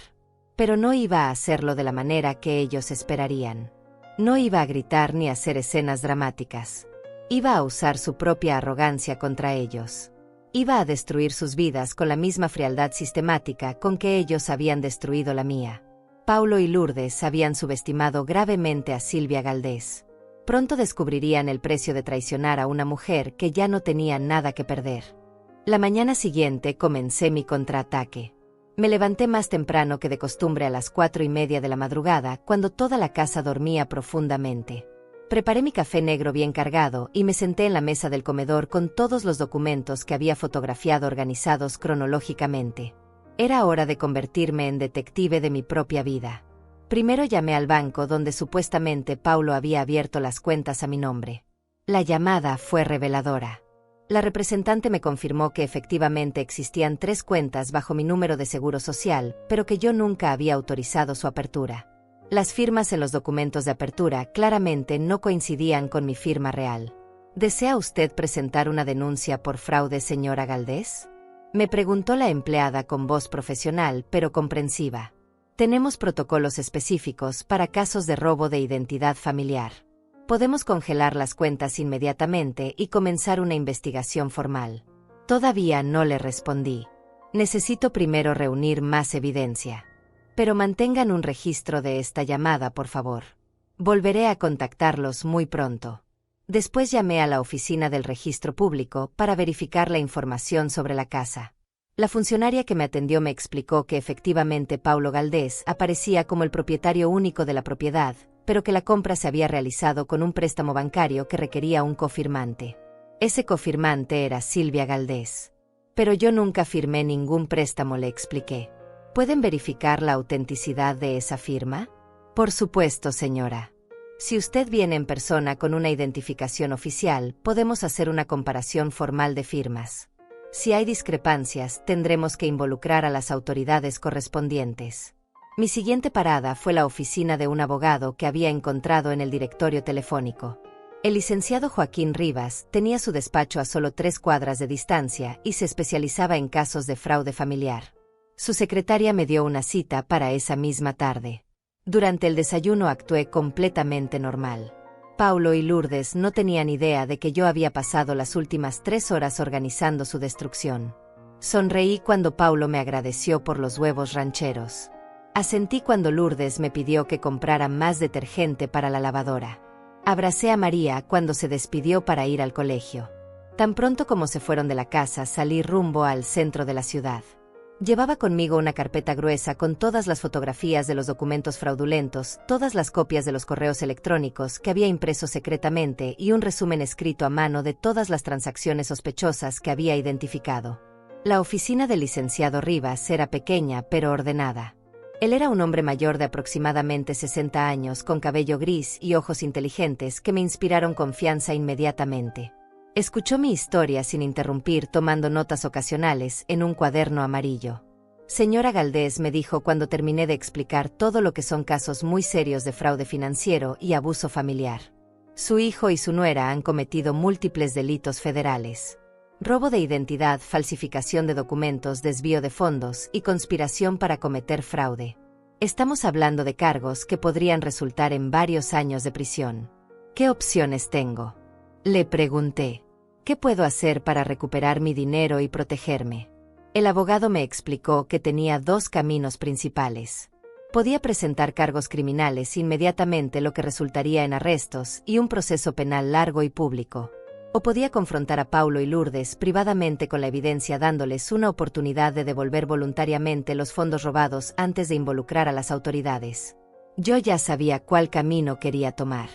Pero no iba a hacerlo de la manera que ellos esperarían. No iba a gritar ni a hacer escenas dramáticas. Iba a usar su propia arrogancia contra ellos. Iba a destruir sus vidas con la misma frialdad sistemática con que ellos habían destruido la mía. Paulo y Lourdes habían subestimado gravemente a Silvia Galdés. Pronto descubrirían el precio de traicionar a una mujer que ya no tenía nada que perder. La mañana siguiente comencé mi contraataque. Me levanté más temprano que de costumbre a las 4:30 de la madrugada, cuando toda la casa dormía profundamente. Preparé mi café negro bien cargado y me senté en la mesa del comedor con todos los documentos que había fotografiado organizados cronológicamente. Era hora de convertirme en detective de mi propia vida. Primero llamé al banco donde supuestamente Paulo había abierto las cuentas a mi nombre. La llamada fue reveladora. La representante me confirmó que efectivamente existían 3 cuentas bajo mi número de seguro social, pero que yo nunca había autorizado su apertura. Las firmas en los documentos de apertura claramente no coincidían con mi firma real. ¿Desea usted presentar una denuncia por fraude, señora Galdés?, me preguntó la empleada con voz profesional pero comprensiva. Tenemos protocolos específicos para casos de robo de identidad familiar. Podemos congelar las cuentas inmediatamente y comenzar una investigación formal. Todavía no le respondí. Necesito primero reunir más evidencia. Pero mantengan un registro de esta llamada, por favor. Volveré a contactarlos muy pronto. Después llamé a la oficina del registro público para verificar la información sobre la casa. La funcionaria que me atendió me explicó que efectivamente Paulo Galdés aparecía como el propietario único de la propiedad, pero que la compra se había realizado con un préstamo bancario que requería un cofirmante. Ese cofirmante era Silvia Galdés. Pero yo nunca firmé ningún préstamo, le expliqué. ¿Pueden verificar la autenticidad de esa firma? Por supuesto, señora. Si usted viene en persona con una identificación oficial, podemos hacer una comparación formal de firmas. Si hay discrepancias, tendremos que involucrar a las autoridades correspondientes. Mi siguiente parada fue la oficina de un abogado que había encontrado en el directorio telefónico. El licenciado Joaquín Rivas tenía su despacho a solo 3 cuadras de distancia y se especializaba en casos de fraude familiar. Su secretaria me dio una cita para esa misma tarde. Durante el desayuno actué completamente normal. Paulo y Lourdes no tenían idea de que yo había pasado las últimas 3 horas organizando su destrucción. Sonreí cuando Paulo me agradeció por los huevos rancheros. Asentí cuando Lourdes me pidió que comprara más detergente para la lavadora. Abracé a María cuando se despidió para ir al colegio. Tan pronto como se fueron de la casa, salí rumbo al centro de la ciudad. Llevaba conmigo una carpeta gruesa con todas las fotografías de los documentos fraudulentos, todas las copias de los correos electrónicos que había impreso secretamente y un resumen escrito a mano de todas las transacciones sospechosas que había identificado. La oficina del licenciado Rivas era pequeña pero ordenada. Él era un hombre mayor de aproximadamente 60 años, con cabello gris y ojos inteligentes que me inspiraron confianza inmediatamente. Escuchó mi historia sin interrumpir, tomando notas ocasionales en un cuaderno amarillo. Señora Galdés, me dijo cuando terminé de explicar todo lo que son casos muy serios de fraude financiero y abuso familiar. Su hijo y su nuera han cometido múltiples delitos federales: robo de identidad, falsificación de documentos, desvío de fondos y conspiración para cometer fraude. Estamos hablando de cargos que podrían resultar en varios años de prisión. ¿Qué opciones tengo?, le pregunté. ¿Qué puedo hacer para recuperar mi dinero y protegerme? El abogado me explicó que tenía 2 caminos principales. Podía presentar cargos criminales inmediatamente, lo que resultaría en arrestos y un proceso penal largo y público. O podía confrontar a Paulo y Lourdes privadamente con la evidencia, dándoles una oportunidad de devolver voluntariamente los fondos robados antes de involucrar a las autoridades. Yo ya sabía cuál camino quería tomar.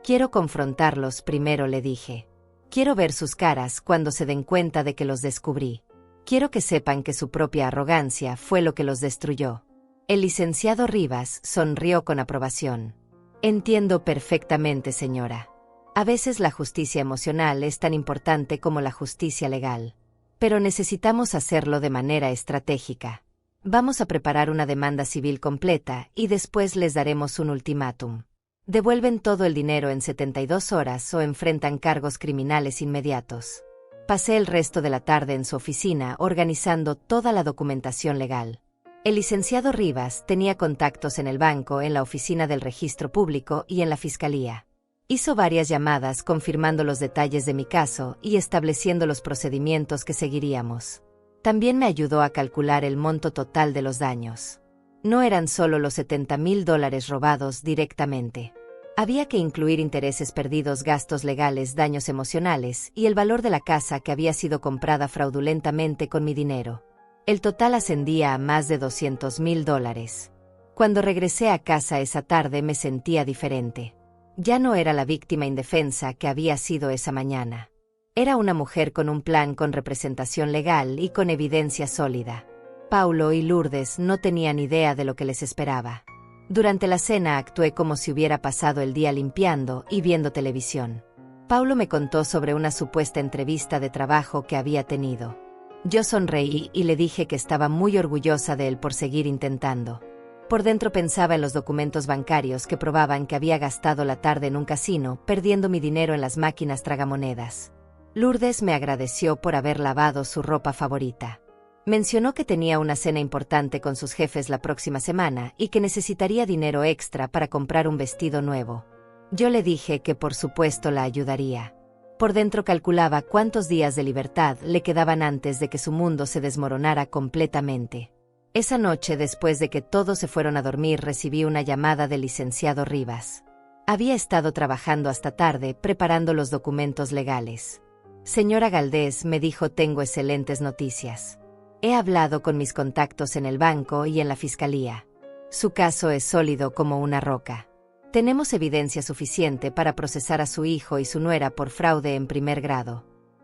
Quiero confrontarlos primero, le dije. Quiero ver sus caras cuando se den cuenta de que los descubrí. Quiero que sepan que su propia arrogancia fue lo que los destruyó. El licenciado Rivas sonrió con aprobación. Entiendo perfectamente, señora. A veces la justicia emocional es tan importante como la justicia legal. Pero necesitamos hacerlo de manera estratégica. Vamos a preparar una demanda civil completa y después les daremos un ultimátum. Devuelven todo el dinero en 72 horas o enfrentan cargos criminales inmediatos. Pasé el resto de la tarde en su oficina organizando toda la documentación legal. El licenciado Rivas tenía contactos en el banco, en la oficina del registro público y en la fiscalía. Hizo varias llamadas confirmando los detalles de mi caso y estableciendo los procedimientos que seguiríamos. También me ayudó a calcular el monto total de los daños. No eran solo los $70,000 robados directamente. Había que incluir intereses perdidos, gastos legales, daños emocionales y el valor de la casa que había sido comprada fraudulentamente con mi dinero. El total ascendía a más de $200,000. Cuando regresé a casa esa tarde me sentía diferente. Ya no era la víctima indefensa que había sido esa mañana. Era una mujer con un plan, con representación legal y con evidencia sólida. Paulo y Lourdes no tenían idea de lo que les esperaba. Durante la cena actué como si hubiera pasado el día limpiando y viendo televisión. Paulo me contó sobre una supuesta entrevista de trabajo que había tenido. Yo sonreí y le dije que estaba muy orgullosa de él por seguir intentando. Por dentro pensaba en los documentos bancarios que probaban que había gastado la tarde en un casino, perdiendo mi dinero en las máquinas tragamonedas. Lourdes me agradeció por haber lavado su ropa favorita. Mencionó que tenía una cena importante con sus jefes la próxima semana y que necesitaría dinero extra para comprar un vestido nuevo. Yo le dije que por supuesto la ayudaría. Por dentro calculaba cuántos días de libertad le quedaban antes de que su mundo se desmoronara completamente. Esa noche, después de que todos se fueron a dormir, recibí una llamada del licenciado Rivas. Había estado trabajando hasta tarde preparando los documentos legales. Señora Galdés, me dijo, tengo excelentes noticias. He hablado con mis contactos en el banco y en la fiscalía. Su caso es sólido como una roca. Tenemos evidencia suficiente para procesar a su hijo y su nuera por fraude en primer grado.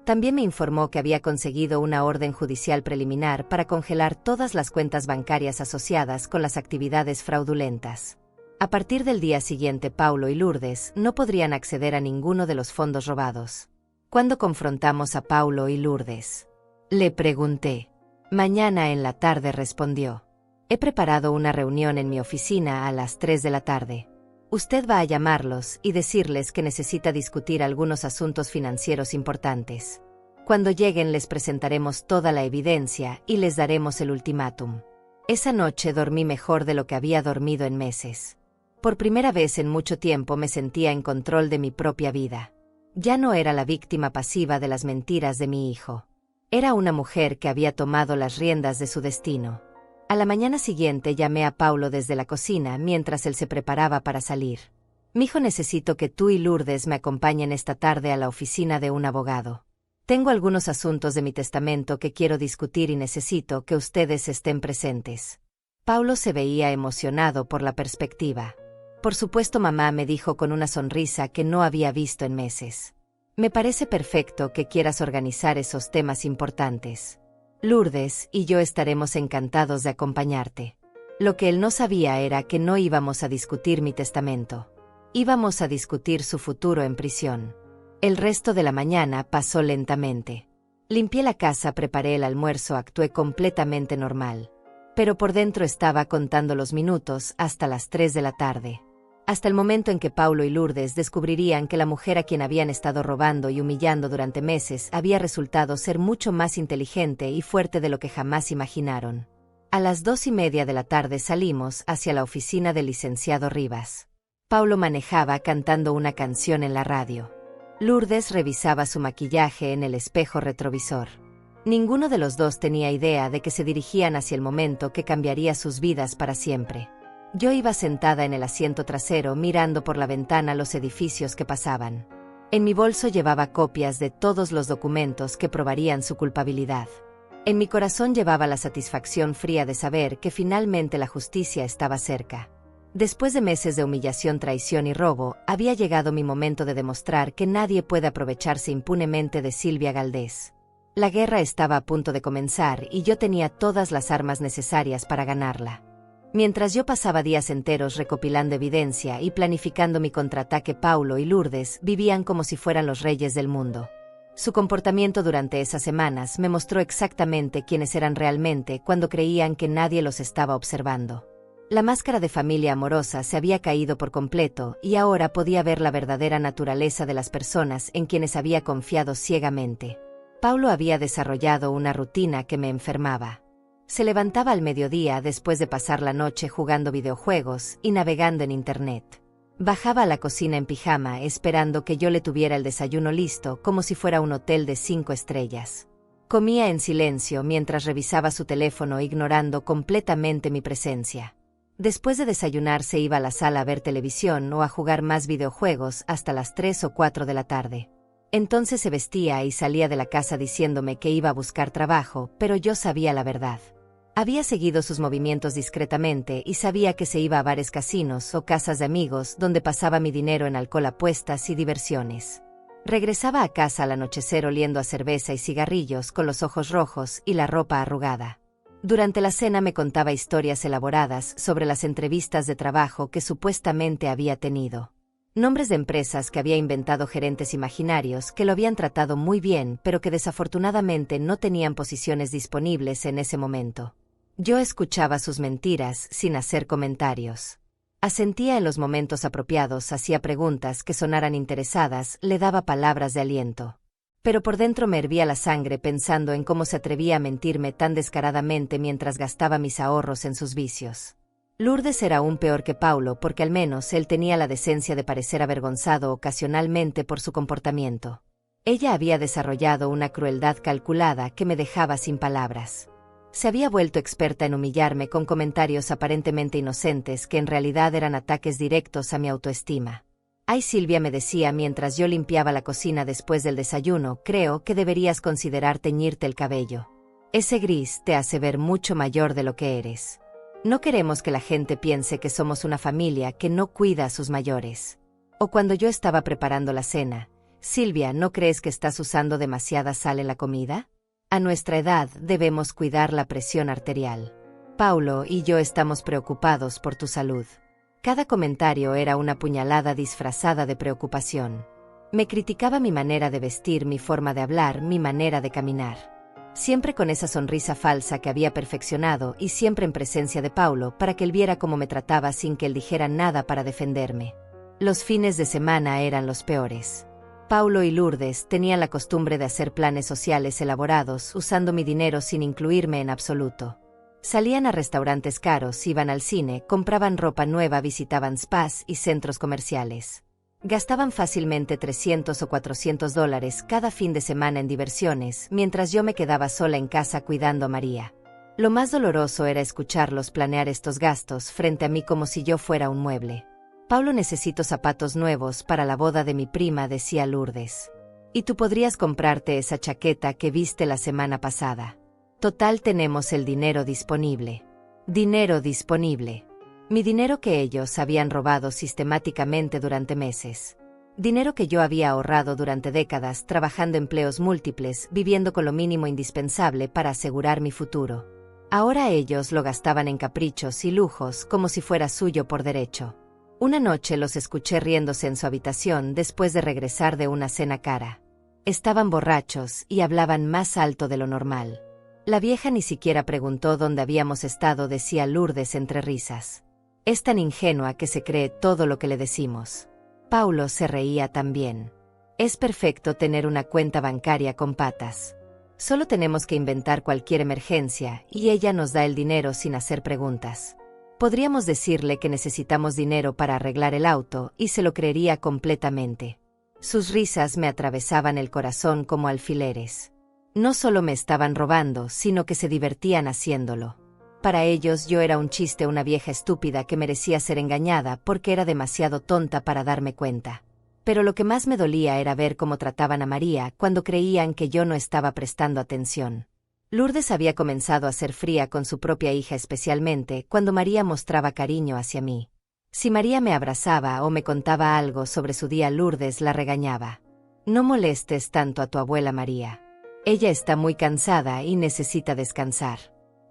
También me informó que había conseguido una orden judicial preliminar para congelar todas las cuentas bancarias asociadas con las actividades fraudulentas. A partir del día siguiente, Paulo y Lourdes no podrían acceder a ninguno de los fondos robados. ¿Cuándo confrontamos a Paulo y Lourdes?, le pregunté. Mañana en la tarde, respondió. He preparado una reunión en mi oficina a las 3 de la tarde. Usted va a llamarlos y decirles que necesita discutir algunos asuntos financieros importantes. Cuando lleguen les presentaremos toda la evidencia y les daremos el ultimátum. Esa noche dormí mejor de lo que había dormido en meses. Por primera vez en mucho tiempo me sentía en control de mi propia vida. Ya no era la víctima pasiva de las mentiras de mi hijo. Era una mujer que había tomado las riendas de su destino. A la mañana siguiente llamé a Paulo desde la cocina mientras él se preparaba para salir. «Mijo, necesito que tú y Lourdes me acompañen esta tarde a la oficina de un abogado. Tengo algunos asuntos de mi testamento que quiero discutir y necesito que ustedes estén presentes». Paulo se veía emocionado por la perspectiva. «Por supuesto, mamá», me dijo con una sonrisa que no había visto en meses. «Me parece perfecto que quieras organizar esos temas importantes. Lourdes y yo estaremos encantados de acompañarte». Lo que él no sabía era que no íbamos a discutir mi testamento. Íbamos a discutir su futuro en prisión. El resto de la mañana pasó lentamente. Limpié la casa, preparé el almuerzo, actué completamente normal. Pero por dentro estaba contando los minutos hasta las 3 de la tarde. Hasta el momento en que Paulo y Lourdes descubrirían que la mujer a quien habían estado robando y humillando durante meses había resultado ser mucho más inteligente y fuerte de lo que jamás imaginaron. A las 2:30 de la tarde salimos hacia la oficina del licenciado Rivas. Paulo manejaba cantando una canción en la radio. Lourdes revisaba su maquillaje en el espejo retrovisor. Ninguno de los dos tenía idea de que se dirigían hacia el momento que cambiaría sus vidas para siempre. Yo iba sentada en el asiento trasero mirando por la ventana los edificios que pasaban. En mi bolso llevaba copias de todos los documentos que probarían su culpabilidad. En mi corazón llevaba la satisfacción fría de saber que finalmente la justicia estaba cerca. Después de meses de humillación, traición y robo, había llegado mi momento de demostrar que nadie puede aprovecharse impunemente de Silvia Galdés. La guerra estaba a punto de comenzar y yo tenía todas las armas necesarias para ganarla. Mientras yo pasaba días enteros recopilando evidencia y planificando mi contraataque, Paulo y Lourdes vivían como si fueran los reyes del mundo. Su comportamiento durante esas semanas me mostró exactamente quiénes eran realmente cuando creían que nadie los estaba observando. La máscara de familia amorosa se había caído por completo y ahora podía ver la verdadera naturaleza de las personas en quienes había confiado ciegamente. Paulo había desarrollado una rutina que me enfermaba. Se levantaba al mediodía después de pasar la noche jugando videojuegos y navegando en internet. Bajaba a la cocina en pijama esperando que yo le tuviera el desayuno listo como si fuera un hotel de 5 estrellas. Comía en silencio mientras revisaba su teléfono, ignorando completamente mi presencia. Después de desayunar se iba a la sala a ver televisión o a jugar más videojuegos hasta las 3 o 4 de la tarde. Entonces se vestía y salía de la casa diciéndome que iba a buscar trabajo, pero yo sabía la verdad. Había seguido sus movimientos discretamente y sabía que se iba a bares, casinos o casas de amigos donde pasaba mi dinero en alcohol, apuestas y diversiones. Regresaba a casa al anochecer oliendo a cerveza y cigarrillos, con los ojos rojos y la ropa arrugada. Durante la cena me contaba historias elaboradas sobre las entrevistas de trabajo que supuestamente había tenido. Nombres de empresas que había inventado, gerentes imaginarios que lo habían tratado muy bien pero que desafortunadamente no tenían posiciones disponibles en ese momento. Yo escuchaba sus mentiras sin hacer comentarios. Asentía en los momentos apropiados, hacía preguntas que sonaran interesadas, le daba palabras de aliento. Pero por dentro me hervía la sangre pensando en cómo se atrevía a mentirme tan descaradamente mientras gastaba mis ahorros en sus vicios. Lourdes era aún peor que Paulo porque al menos él tenía la decencia de parecer avergonzado ocasionalmente por su comportamiento. Ella había desarrollado una crueldad calculada que me dejaba sin palabras. Se había vuelto experta en humillarme con comentarios aparentemente inocentes que en realidad eran ataques directos a mi autoestima. «Ay, Silvia», me decía mientras yo limpiaba la cocina después del desayuno, «creo que deberías considerar teñirte el cabello. Ese gris te hace ver mucho mayor de lo que eres. No queremos que la gente piense que somos una familia que no cuida a sus mayores». O cuando yo estaba preparando la cena, Silvia, ¿no crees que estás usando demasiada sal en la comida? A nuestra edad debemos cuidar la presión arterial. Paulo y yo estamos preocupados por tu salud. Cada comentario era una puñalada disfrazada de preocupación. Me criticaba mi manera de vestir, mi forma de hablar, mi manera de caminar. Siempre con esa sonrisa falsa que había perfeccionado y siempre en presencia de Paulo para que él viera cómo me trataba sin que él dijera nada para defenderme. Los fines de semana eran los peores. Paulo y Lourdes tenían la costumbre de hacer planes sociales elaborados usando mi dinero sin incluirme en absoluto. Salían a restaurantes caros, iban al cine, compraban ropa nueva, visitaban spas y centros comerciales. Gastaban fácilmente $300 o $400 cada fin de semana en diversiones, mientras yo me quedaba sola en casa cuidando a María. Lo más doloroso era escucharlos planear estos gastos frente a mí como si yo fuera un mueble. Paulo, necesito zapatos nuevos para la boda de mi prima, decía Lourdes. Y tú podrías comprarte esa chaqueta que viste la semana pasada. Total, tenemos el dinero disponible. Dinero disponible. Mi dinero que ellos habían robado sistemáticamente durante meses. Dinero que yo había ahorrado durante décadas, trabajando empleos múltiples, viviendo con lo mínimo indispensable para asegurar mi futuro. Ahora ellos lo gastaban en caprichos y lujos como si fuera suyo por derecho. Una noche los escuché riéndose en su habitación después de regresar de una cena cara. Estaban borrachos y hablaban más alto de lo normal. La vieja ni siquiera preguntó dónde habíamos estado, decía Lourdes entre risas. Es tan ingenua que se cree todo lo que le decimos. Paulo se reía también. Es perfecto tener una cuenta bancaria con patas. Solo tenemos que inventar cualquier emergencia y ella nos da el dinero sin hacer preguntas. Podríamos decirle que necesitamos dinero para arreglar el auto y se lo creería completamente. Sus risas me atravesaban el corazón como alfileres. No solo me estaban robando, sino que se divertían haciéndolo. Para ellos yo era un chiste, una vieja estúpida que merecía ser engañada porque era demasiado tonta para darme cuenta. Pero lo que más me dolía era ver cómo trataban a María cuando creían que yo no estaba prestando atención. Lourdes había comenzado a ser fría con su propia hija, especialmente cuando María mostraba cariño hacia mí. Si María me abrazaba o me contaba algo sobre su día, Lourdes la regañaba. No molestes tanto a tu abuela María. Ella está muy cansada y necesita descansar.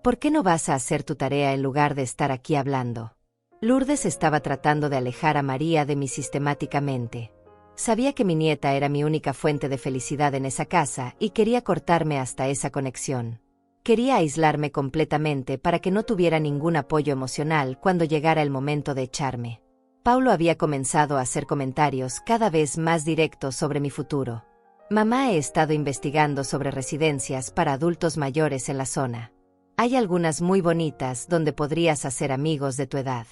¿Por qué no vas a hacer tu tarea en lugar de estar aquí hablando? Lourdes estaba tratando de alejar a María de mí sistemáticamente. Sabía que mi nieta era mi única fuente de felicidad en esa casa y quería cortarme hasta esa conexión. Quería aislarme completamente para que no tuviera ningún apoyo emocional cuando llegara el momento de echarme. Paulo había comenzado a hacer comentarios cada vez más directos sobre mi futuro. Mamá, he estado investigando sobre residencias para adultos mayores en la zona. Hay algunas muy bonitas donde podrías hacer amigos de tu edad.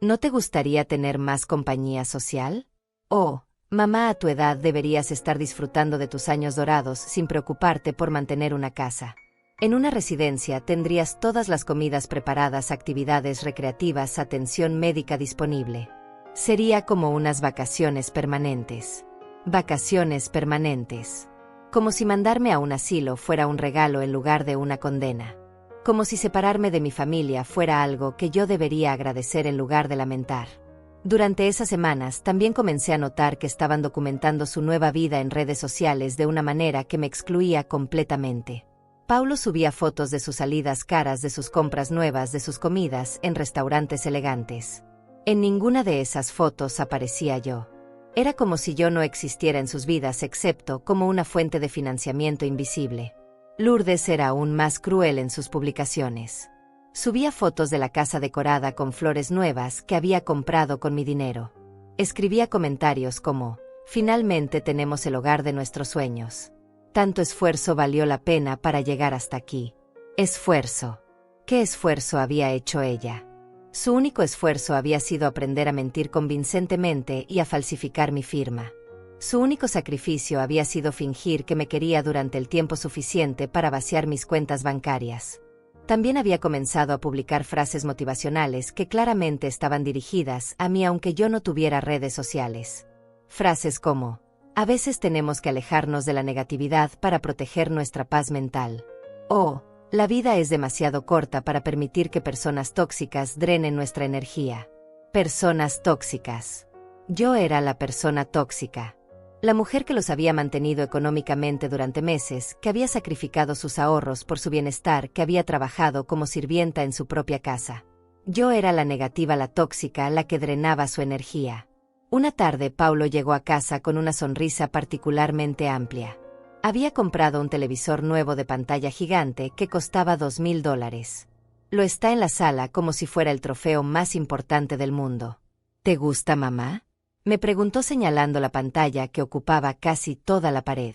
¿No te gustaría tener más compañía social? Oh, mamá, a tu edad deberías estar disfrutando de tus años dorados sin preocuparte por mantener una casa. En una residencia tendrías todas las comidas preparadas, actividades recreativas, atención médica disponible. Sería como unas vacaciones permanentes. Vacaciones permanentes. Como si mandarme a un asilo fuera un regalo en lugar de una condena. Como si separarme de mi familia fuera algo que yo debería agradecer en lugar de lamentar. Durante esas semanas también comencé a notar que estaban documentando su nueva vida en redes sociales de una manera que me excluía completamente. Paulo subía fotos de sus salidas caras, de sus compras nuevas, de sus comidas en restaurantes elegantes. En ninguna de esas fotos aparecía yo. Era como si yo no existiera en sus vidas excepto como una fuente de financiamiento invisible. Lourdes era aún más cruel en sus publicaciones. Subía fotos de la casa decorada con flores nuevas que había comprado con mi dinero. Escribía comentarios como: finalmente tenemos el hogar de nuestros sueños. Tanto esfuerzo valió la pena para llegar hasta aquí. Esfuerzo. ¿Qué esfuerzo había hecho ella? Su único esfuerzo había sido aprender a mentir convincentemente y a falsificar mi firma. Su único sacrificio había sido fingir que me quería durante el tiempo suficiente para vaciar mis cuentas bancarias. También había comenzado a publicar frases motivacionales que claramente estaban dirigidas a mí aunque yo no tuviera redes sociales. Frases como: a veces tenemos que alejarnos de la negatividad para proteger nuestra paz mental. O: la vida es demasiado corta para permitir que personas tóxicas drenen nuestra energía. Personas tóxicas. Yo era la persona tóxica. La mujer que los había mantenido económicamente durante meses, que había sacrificado sus ahorros por su bienestar, que había trabajado como sirvienta en su propia casa. Yo era la negativa, la tóxica, la que drenaba su energía. Una tarde Paulo llegó a casa con una sonrisa particularmente amplia. Había comprado un televisor nuevo de pantalla gigante que costaba $2,000. Lo está en la sala como si fuera el trofeo más importante del mundo. ¿Te gusta, mamá?, me preguntó señalando la pantalla que ocupaba casi toda la pared.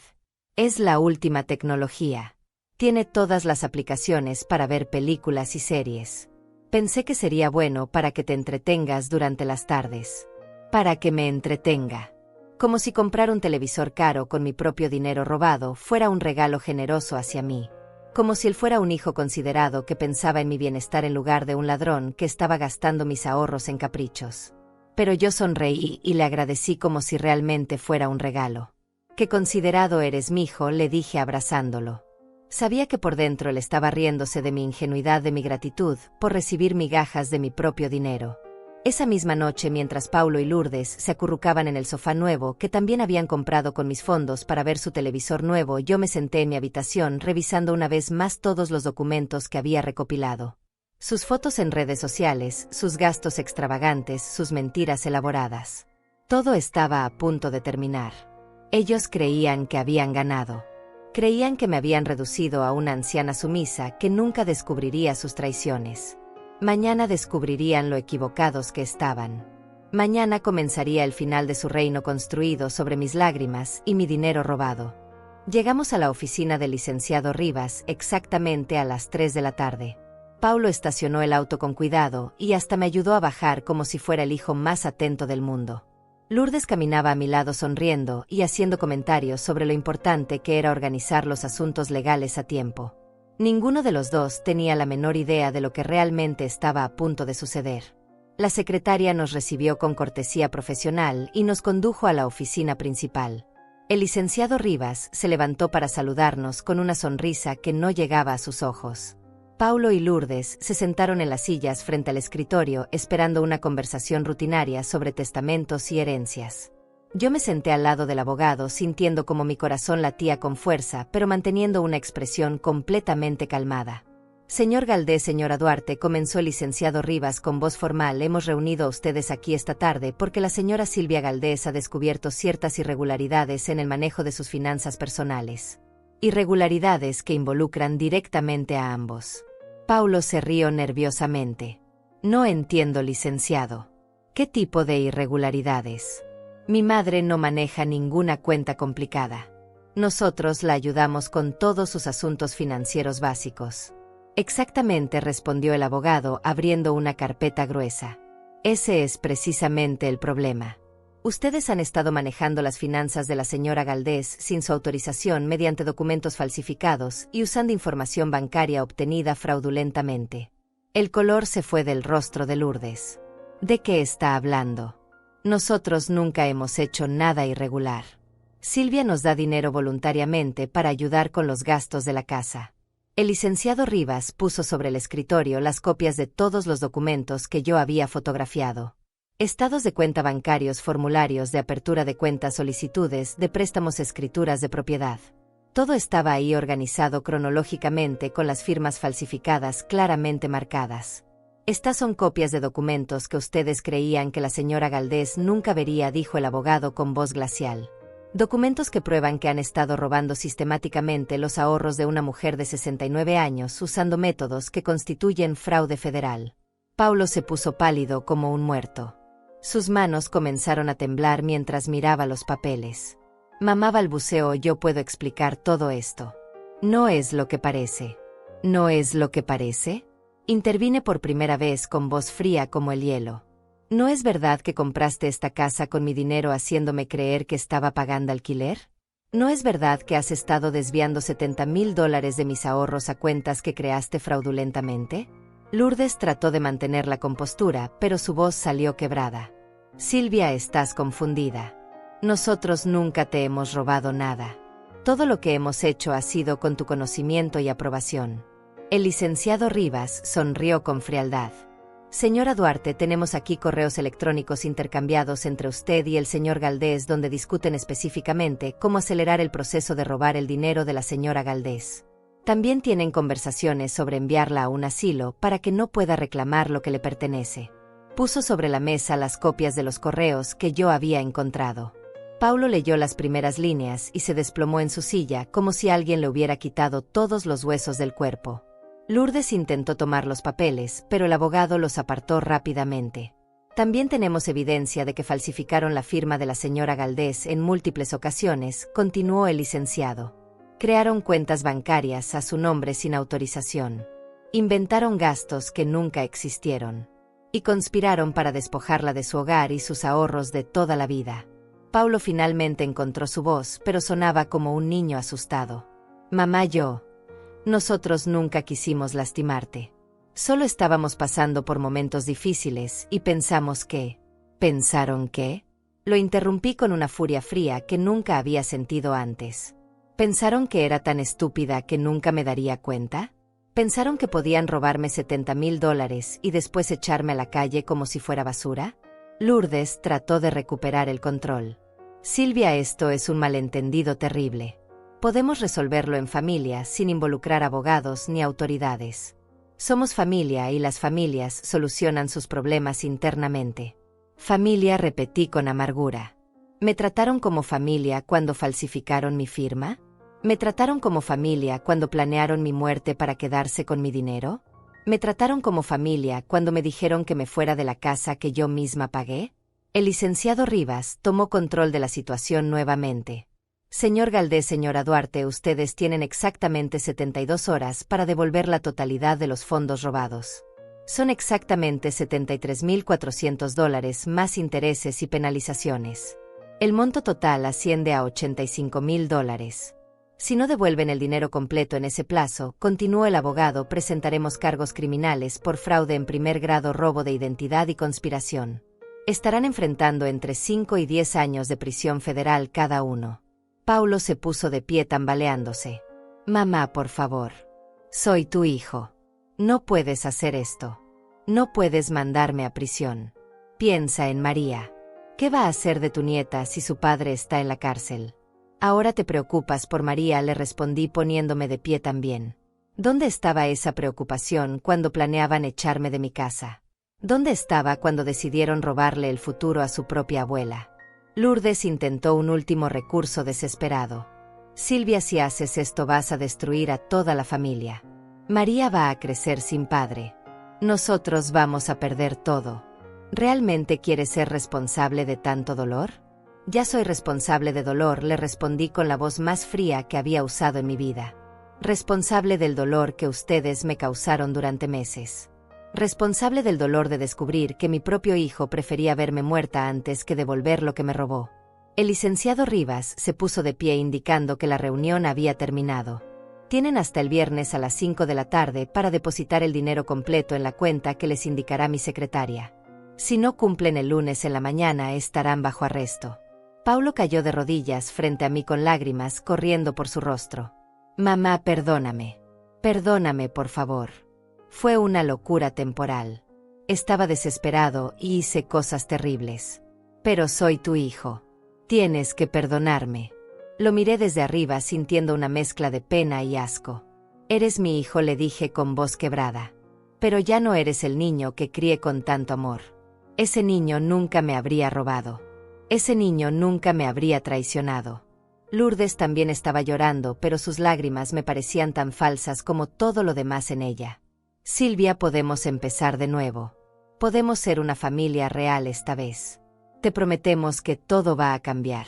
Es la última tecnología. Tiene todas las aplicaciones para ver películas y series. Pensé que sería bueno para que te entretengas durante las tardes. Para que me entretenga. Como si comprar un televisor caro con mi propio dinero robado fuera un regalo generoso hacia mí. Como si él fuera un hijo considerado que pensaba en mi bienestar en lugar de un ladrón que estaba gastando mis ahorros en caprichos. Pero yo sonreí y le agradecí como si realmente fuera un regalo. «Qué considerado eres, mijo», le dije abrazándolo. Sabía que por dentro él estaba riéndose de mi ingenuidad, de mi gratitud por recibir migajas de mi propio dinero. Esa misma noche, mientras Paulo y Lourdes se acurrucaban en el sofá nuevo que también habían comprado con mis fondos para ver su televisor nuevo, yo me senté en mi habitación revisando una vez más todos los documentos que había recopilado. Sus fotos en redes sociales, sus gastos extravagantes, sus mentiras elaboradas. Todo estaba a punto de terminar. Ellos creían que habían ganado. Creían que me habían reducido a una anciana sumisa que nunca descubriría sus traiciones. Mañana descubrirían lo equivocados que estaban. Mañana comenzaría el final de su reino construido sobre mis lágrimas y mi dinero robado. Llegamos a la oficina del licenciado Rivas exactamente a las 3 de la tarde. Paulo estacionó el auto con cuidado y hasta me ayudó a bajar como si fuera el hijo más atento del mundo. Lourdes caminaba a mi lado sonriendo y haciendo comentarios sobre lo importante que era organizar los asuntos legales a tiempo. Ninguno de los dos tenía la menor idea de lo que realmente estaba a punto de suceder. La secretaria nos recibió con cortesía profesional y nos condujo a la oficina principal. El licenciado Rivas se levantó para saludarnos con una sonrisa que no llegaba a sus ojos. Paulo y Lourdes se sentaron en las sillas frente al escritorio esperando una conversación rutinaria sobre testamentos y herencias. Yo me senté al lado del abogado sintiendo como mi corazón latía con fuerza, pero manteniendo una expresión completamente calmada. «Señor Galdés, señora Duarte», comenzó el licenciado Rivas con voz formal, «hemos reunido a ustedes aquí esta tarde porque la señora Silvia Galdés ha descubierto ciertas irregularidades en el manejo de sus finanzas personales. Irregularidades que involucran directamente a ambos». Paulo se rió nerviosamente. «No entiendo, licenciado. ¿Qué tipo de irregularidades?» «Mi madre no maneja ninguna cuenta complicada. Nosotros la ayudamos con todos sus asuntos financieros básicos». «Exactamente», respondió el abogado abriendo una carpeta gruesa. «Ese es precisamente el problema. Ustedes han estado manejando las finanzas de la señora Galdés sin su autorización mediante documentos falsificados y usando información bancaria obtenida fraudulentamente». El color se fue del rostro de Lourdes. «¿De qué está hablando? Nosotros nunca hemos hecho nada irregular. Silvia nos da dinero voluntariamente para ayudar con los gastos de la casa». El licenciado Rivas puso sobre el escritorio las copias de todos los documentos que yo había fotografiado. Estados de cuenta bancarios, formularios de apertura de cuentas, solicitudes de préstamos, escrituras de propiedad. Todo estaba ahí organizado cronológicamente con las firmas falsificadas claramente marcadas. «Estas son copias de documentos que ustedes creían que la señora Galdés nunca vería», dijo el abogado con voz glacial. «Documentos que prueban que han estado robando sistemáticamente los ahorros de una mujer de 69 años usando métodos que constituyen fraude federal». Paulo se puso pálido como un muerto. Sus manos comenzaron a temblar mientras miraba los papeles. «Mamá», balbuceó, «yo puedo explicar todo esto». «No es lo que parece». «¿No es lo que parece?», intervine por primera vez con voz fría como el hielo. «¿No es verdad que compraste esta casa con mi dinero haciéndome creer que estaba pagando alquiler? ¿No es verdad que has estado desviando $70,000 de mis ahorros a cuentas que creaste fraudulentamente?» Lourdes trató de mantener la compostura, pero su voz salió quebrada. «Silvia, estás confundida. Nosotros nunca te hemos robado nada. Todo lo que hemos hecho ha sido con tu conocimiento y aprobación». El licenciado Rivas sonrió con frialdad. Señora Duarte, tenemos aquí correos electrónicos intercambiados entre usted y el señor Galdés donde discuten específicamente cómo acelerar el proceso de robar el dinero de la señora Galdés. También tienen conversaciones sobre enviarla a un asilo para que no pueda reclamar lo que le pertenece. Puso sobre la mesa las copias de los correos que yo había encontrado. Paulo leyó las primeras líneas y se desplomó en su silla como si alguien le hubiera quitado todos los huesos del cuerpo. Lourdes intentó tomar los papeles, pero el abogado los apartó rápidamente. También tenemos evidencia de que falsificaron la firma de la señora Galdés en múltiples ocasiones, continuó el licenciado. Crearon cuentas bancarias a su nombre sin autorización. Inventaron gastos que nunca existieron. Y conspiraron para despojarla de su hogar y sus ahorros de toda la vida. Paulo finalmente encontró su voz, pero sonaba como un niño asustado. Mamá, nosotros nunca quisimos lastimarte. Solo estábamos pasando por momentos difíciles y pensamos que... ¿Pensaron qué? Lo interrumpí con una furia fría que nunca había sentido antes. ¿Pensaron que era tan estúpida que nunca me daría cuenta? ¿Pensaron que podían robarme $70,000 y después echarme a la calle como si fuera basura? Lourdes trató de recuperar el control. Silvia, esto es un malentendido terrible. Podemos resolverlo en familia sin involucrar abogados ni autoridades. Somos familia y las familias solucionan sus problemas internamente. Familia, repetí con amargura. ¿Me trataron como familia cuando falsificaron mi firma? ¿Me trataron como familia cuando planearon mi muerte para quedarse con mi dinero? ¿Me trataron como familia cuando me dijeron que me fuera de la casa que yo misma pagué? El licenciado Rivas tomó control de la situación nuevamente. Señor Galdés, señora Duarte, ustedes tienen exactamente 72 horas para devolver la totalidad de los fondos robados. Son exactamente $73,400 más intereses y penalizaciones. El monto total asciende a $85,000. Si no devuelven el dinero completo en ese plazo, continuó el abogado, presentaremos cargos criminales por fraude en primer grado, robo de identidad y conspiración. Estarán enfrentando entre 5 y 10 años de prisión federal cada uno. Paulo se puso de pie tambaleándose. Mamá, por favor. Soy tu hijo. No puedes hacer esto. No puedes mandarme a prisión. Piensa en María. ¿Qué va a hacer de tu nieta si su padre está en la cárcel? Ahora te preocupas por María, le respondí poniéndome de pie también. ¿Dónde estaba esa preocupación cuando planeaban echarme de mi casa? ¿Dónde estaba cuando decidieron robarle el futuro a su propia abuela? Lourdes intentó un último recurso desesperado. Silvia, si haces esto vas a destruir a toda la familia. María va a crecer sin padre. Nosotros vamos a perder todo. ¿Realmente quieres ser responsable de tanto dolor? Ya soy responsable de dolor, le respondí con la voz más fría que había usado en mi vida. Responsable del dolor que ustedes me causaron durante meses. Responsable del dolor de descubrir que mi propio hijo prefería verme muerta antes que devolver lo que me robó. El licenciado Rivas se puso de pie indicando que la reunión había terminado. Tienen hasta el viernes a las 5 de la tarde para depositar el dinero completo en la cuenta que les indicará mi secretaria. Si no cumplen el lunes en la mañana estarán bajo arresto. Paulo cayó de rodillas frente a mí con lágrimas corriendo por su rostro. Mamá, perdóname. Perdóname, por favor. Fue una locura temporal. Estaba desesperado y hice cosas terribles. Pero soy tu hijo. Tienes que perdonarme. Lo miré desde arriba sintiendo una mezcla de pena y asco. Eres mi hijo, le dije con voz quebrada. Pero ya no eres el niño que crié con tanto amor. Ese niño nunca me habría robado. Ese niño nunca me habría traicionado. Lourdes también estaba llorando, pero sus lágrimas me parecían tan falsas como todo lo demás en ella. Silvia, podemos empezar de nuevo. Podemos ser una familia real esta vez. Te prometemos que todo va a cambiar.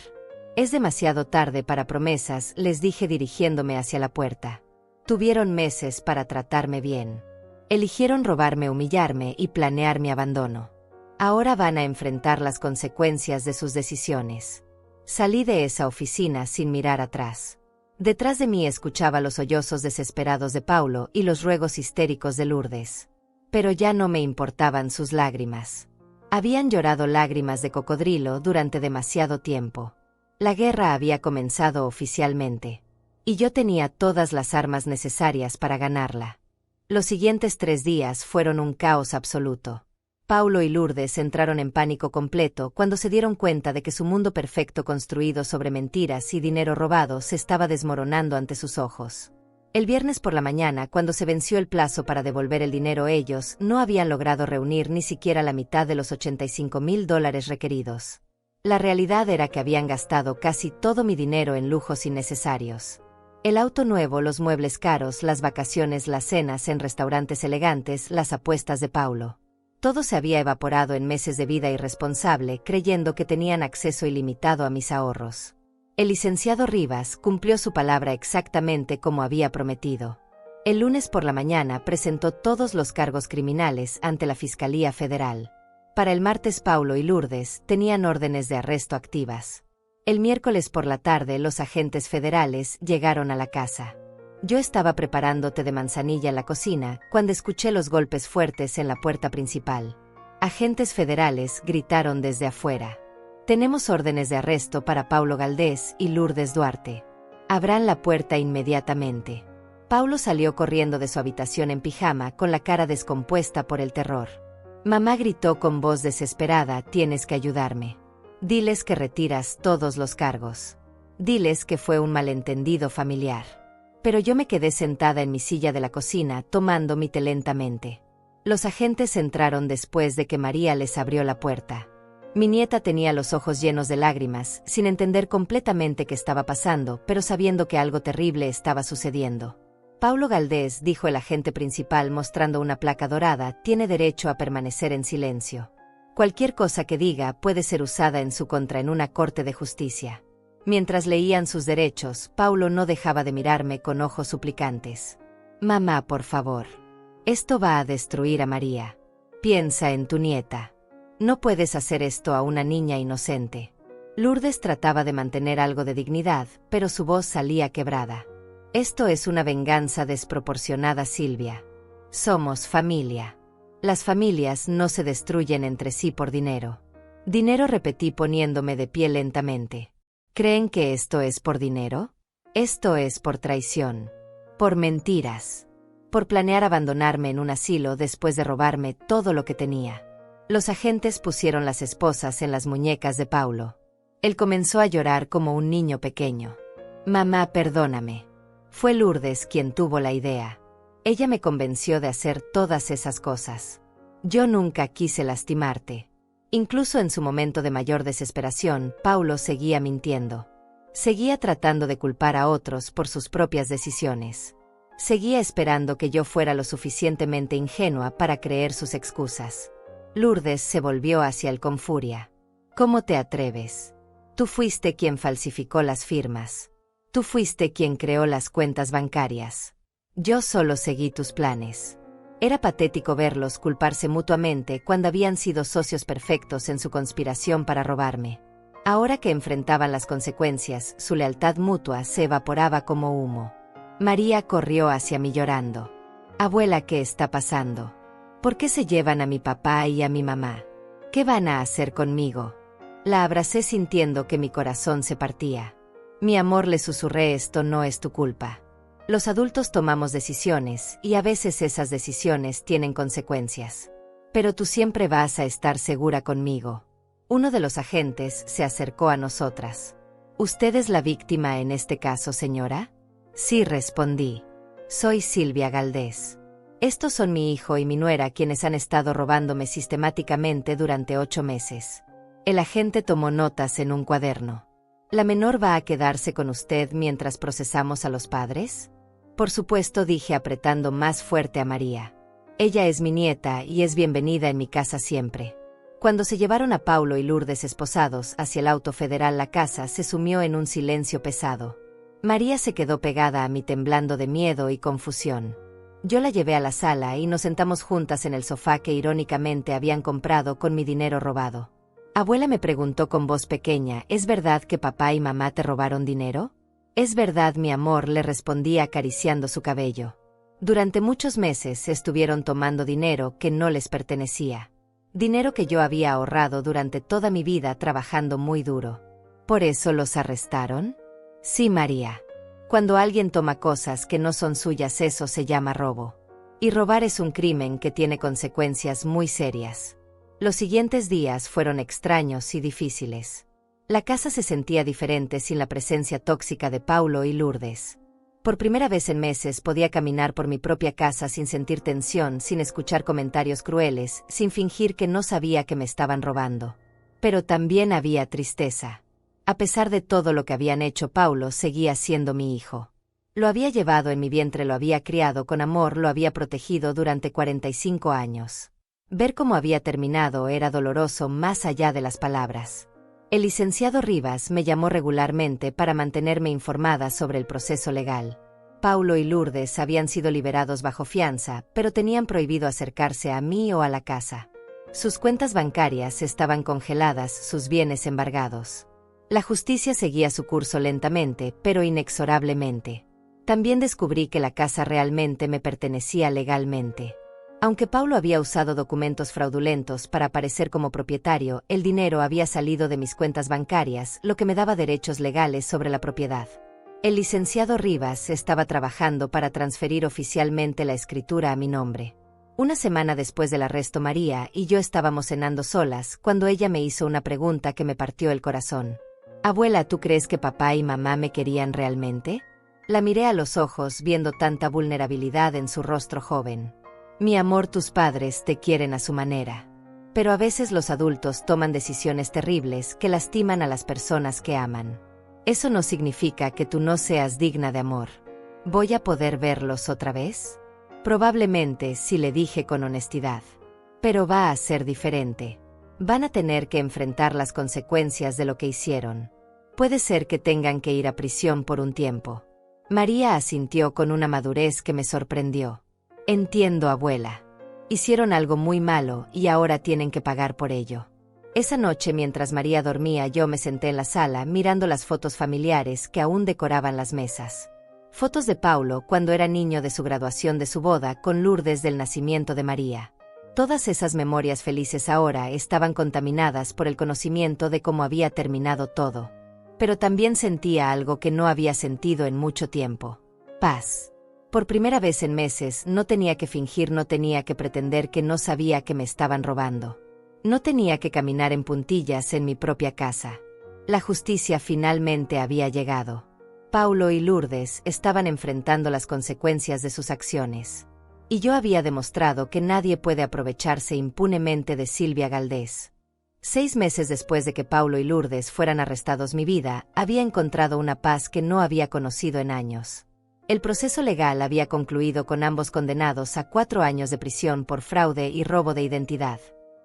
Es demasiado tarde para promesas, les dije dirigiéndome hacia la puerta. Tuvieron meses para tratarme bien. Eligieron robarme, humillarme y planear mi abandono. Ahora van a enfrentar las consecuencias de sus decisiones. Salí de esa oficina sin mirar atrás. Detrás de mí escuchaba los sollozos desesperados de Paulo y los ruegos histéricos de Lourdes. Pero ya no me importaban sus lágrimas. Habían llorado lágrimas de cocodrilo durante demasiado tiempo. La guerra había comenzado oficialmente. Y yo tenía todas las armas necesarias para ganarla. Los siguientes 3 días fueron un caos absoluto. Paulo y Lourdes entraron en pánico completo cuando se dieron cuenta de que su mundo perfecto construido sobre mentiras y dinero robado se estaba desmoronando ante sus ojos. El viernes por la mañana, cuando se venció el plazo para devolver el dinero, ellos no habían logrado reunir ni siquiera la mitad de los $85,000 requeridos. La realidad era que habían gastado casi todo mi dinero en lujos innecesarios. El auto nuevo, los muebles caros, las vacaciones, las cenas en restaurantes elegantes, las apuestas de Paulo. Todo se había evaporado en meses de vida irresponsable, creyendo que tenían acceso ilimitado a mis ahorros. El licenciado Rivas cumplió su palabra exactamente como había prometido. El lunes por la mañana presentó todos los cargos criminales ante la Fiscalía Federal. Para el martes Paulo y Lourdes tenían órdenes de arresto activas. El miércoles por la tarde los agentes federales llegaron a la casa. Yo estaba preparando té de manzanilla en la cocina cuando escuché los golpes fuertes en la puerta principal. Agentes federales gritaron desde afuera. Tenemos órdenes de arresto para Paulo Galdés y Lourdes Duarte. Abran la puerta inmediatamente. Paulo salió corriendo de su habitación en pijama con la cara descompuesta por el terror. Mamá gritó con voz desesperada: tienes que ayudarme. Diles que retiras todos los cargos. Diles que fue un malentendido familiar. Pero yo me quedé sentada en mi silla de la cocina tomando mi té lentamente. Los agentes entraron después de que María les abrió la puerta. Mi nieta tenía los ojos llenos de lágrimas, sin entender completamente qué estaba pasando, pero sabiendo que algo terrible estaba sucediendo. Paulo Galdés, dijo el agente principal mostrando una placa dorada, tiene derecho a permanecer en silencio. Cualquier cosa que diga puede ser usada en su contra en una corte de justicia. Mientras leían sus derechos, Paulo no dejaba de mirarme con ojos suplicantes. Mamá, por favor. Esto va a destruir a María. Piensa en tu nieta. No puedes hacer esto a una niña inocente. Lourdes trataba de mantener algo de dignidad, pero su voz salía quebrada. Esto es una venganza desproporcionada, Silvia. Somos familia. Las familias no se destruyen entre sí por dinero. Dinero, repetí poniéndome de pie lentamente. ¿Creen que esto es por dinero? Esto es por traición. Por mentiras. Por planear abandonarme en un asilo después de robarme todo lo que tenía. Los agentes pusieron las esposas en las muñecas de Paulo. Él comenzó a llorar como un niño pequeño. Mamá, perdóname. Fue Lourdes quien tuvo la idea. Ella me convenció de hacer todas esas cosas. Yo nunca quise lastimarte. Incluso en su momento de mayor desesperación, Paulo seguía mintiendo. Seguía tratando de culpar a otros por sus propias decisiones. Seguía esperando que yo fuera lo suficientemente ingenua para creer sus excusas. Lourdes se volvió hacia él con furia. ¿Cómo te atreves? Tú fuiste quien falsificó las firmas. Tú fuiste quien creó las cuentas bancarias. Yo solo seguí tus planes. Era patético verlos culparse mutuamente cuando habían sido socios perfectos en su conspiración para robarme. Ahora que enfrentaban las consecuencias, su lealtad mutua se evaporaba como humo. María corrió hacia mí llorando. Abuela, ¿qué está pasando? ¿Por qué se llevan a mi papá y a mi mamá? ¿Qué van a hacer conmigo? La abracé sintiendo que mi corazón se partía. Mi amor, le susurré, esto no es tu culpa. Los adultos tomamos decisiones y a veces esas decisiones tienen consecuencias. Pero tú siempre vas a estar segura conmigo. Uno de los agentes se acercó a nosotras. ¿Usted es la víctima en este caso, señora? Sí, respondí. Soy Silvia Galdés. Estos son mi hijo y mi nuera quienes han estado robándome sistemáticamente durante 8 meses. El agente tomó notas en un cuaderno. ¿La menor va a quedarse con usted mientras procesamos a los padres? Por supuesto, dije apretando más fuerte a María. Ella es mi nieta y es bienvenida en mi casa siempre. Cuando se llevaron a Paulo y Lourdes esposados hacia el auto federal, la casa se sumió en un silencio pesado. María se quedó pegada a mí temblando de miedo y confusión. Yo la llevé a la sala y nos sentamos juntas en el sofá que irónicamente habían comprado con mi dinero robado. Abuela, me preguntó con voz pequeña, ¿es verdad que papá y mamá te robaron dinero? Es verdad, mi amor, le respondí acariciando su cabello. Durante muchos meses estuvieron tomando dinero que no les pertenecía. Dinero que yo había ahorrado durante toda mi vida trabajando muy duro. ¿Por eso los arrestaron? Sí, María. Cuando alguien toma cosas que no son suyas, eso se llama robo. Y robar es un crimen que tiene consecuencias muy serias. Los siguientes días fueron extraños y difíciles. La casa se sentía diferente sin la presencia tóxica de Paulo y Lourdes. Por primera vez en meses podía caminar por mi propia casa sin sentir tensión, sin escuchar comentarios crueles, sin fingir que no sabía que me estaban robando. Pero también había tristeza. A pesar de todo lo que habían hecho, Paulo seguía siendo mi hijo. Lo había llevado en mi vientre, lo había criado con amor, lo había protegido durante 45 años. Ver cómo había terminado era doloroso más allá de las palabras. El licenciado Rivas me llamó regularmente para mantenerme informada sobre el proceso legal. Paulo y Lourdes habían sido liberados bajo fianza, pero tenían prohibido acercarse a mí o a la casa. Sus cuentas bancarias estaban congeladas, sus bienes embargados. La justicia seguía su curso lentamente, pero inexorablemente. También descubrí que la casa realmente me pertenecía legalmente. Aunque Paulo había usado documentos fraudulentos para aparecer como propietario, el dinero había salido de mis cuentas bancarias, lo que me daba derechos legales sobre la propiedad. El licenciado Rivas estaba trabajando para transferir oficialmente la escritura a mi nombre. Una semana después del arresto, María y yo estábamos cenando solas cuando ella me hizo una pregunta que me partió el corazón. «Abuela, ¿tú crees que papá y mamá me querían realmente?» La miré a los ojos viendo tanta vulnerabilidad en su rostro joven. «Mi amor, tus padres te quieren a su manera. Pero a veces los adultos toman decisiones terribles que lastiman a las personas que aman. Eso no significa que tú no seas digna de amor. ¿Voy a poder verlos otra vez?» Probablemente, sí, le dije con honestidad. Pero va a ser diferente. Van a tener que enfrentar las consecuencias de lo que hicieron. Puede ser que tengan que ir a prisión por un tiempo. María asintió con una madurez que me sorprendió. «Entiendo, abuela. Hicieron algo muy malo y ahora tienen que pagar por ello». Esa noche, mientras María dormía, yo me senté en la sala mirando las fotos familiares que aún decoraban las mesas. Fotos de Paulo cuando era niño, de su graduación, de su boda, con Lourdes, del nacimiento de María. Todas esas memorias felices ahora estaban contaminadas por el conocimiento de cómo había terminado todo. Pero también sentía algo que no había sentido en mucho tiempo. Paz. Por primera vez en meses no tenía que fingir, no tenía que pretender que no sabía que me estaban robando. No tenía que caminar en puntillas en mi propia casa. La justicia finalmente había llegado. Paulo y Lourdes estaban enfrentando las consecuencias de sus acciones. Y yo había demostrado que nadie puede aprovecharse impunemente de Silvia Galdés. 6 meses después de que Paulo y Lourdes fueran arrestados, mi vida había encontrado una paz que no había conocido en años. El proceso legal había concluido con ambos condenados a 4 años de prisión por fraude y robo de identidad.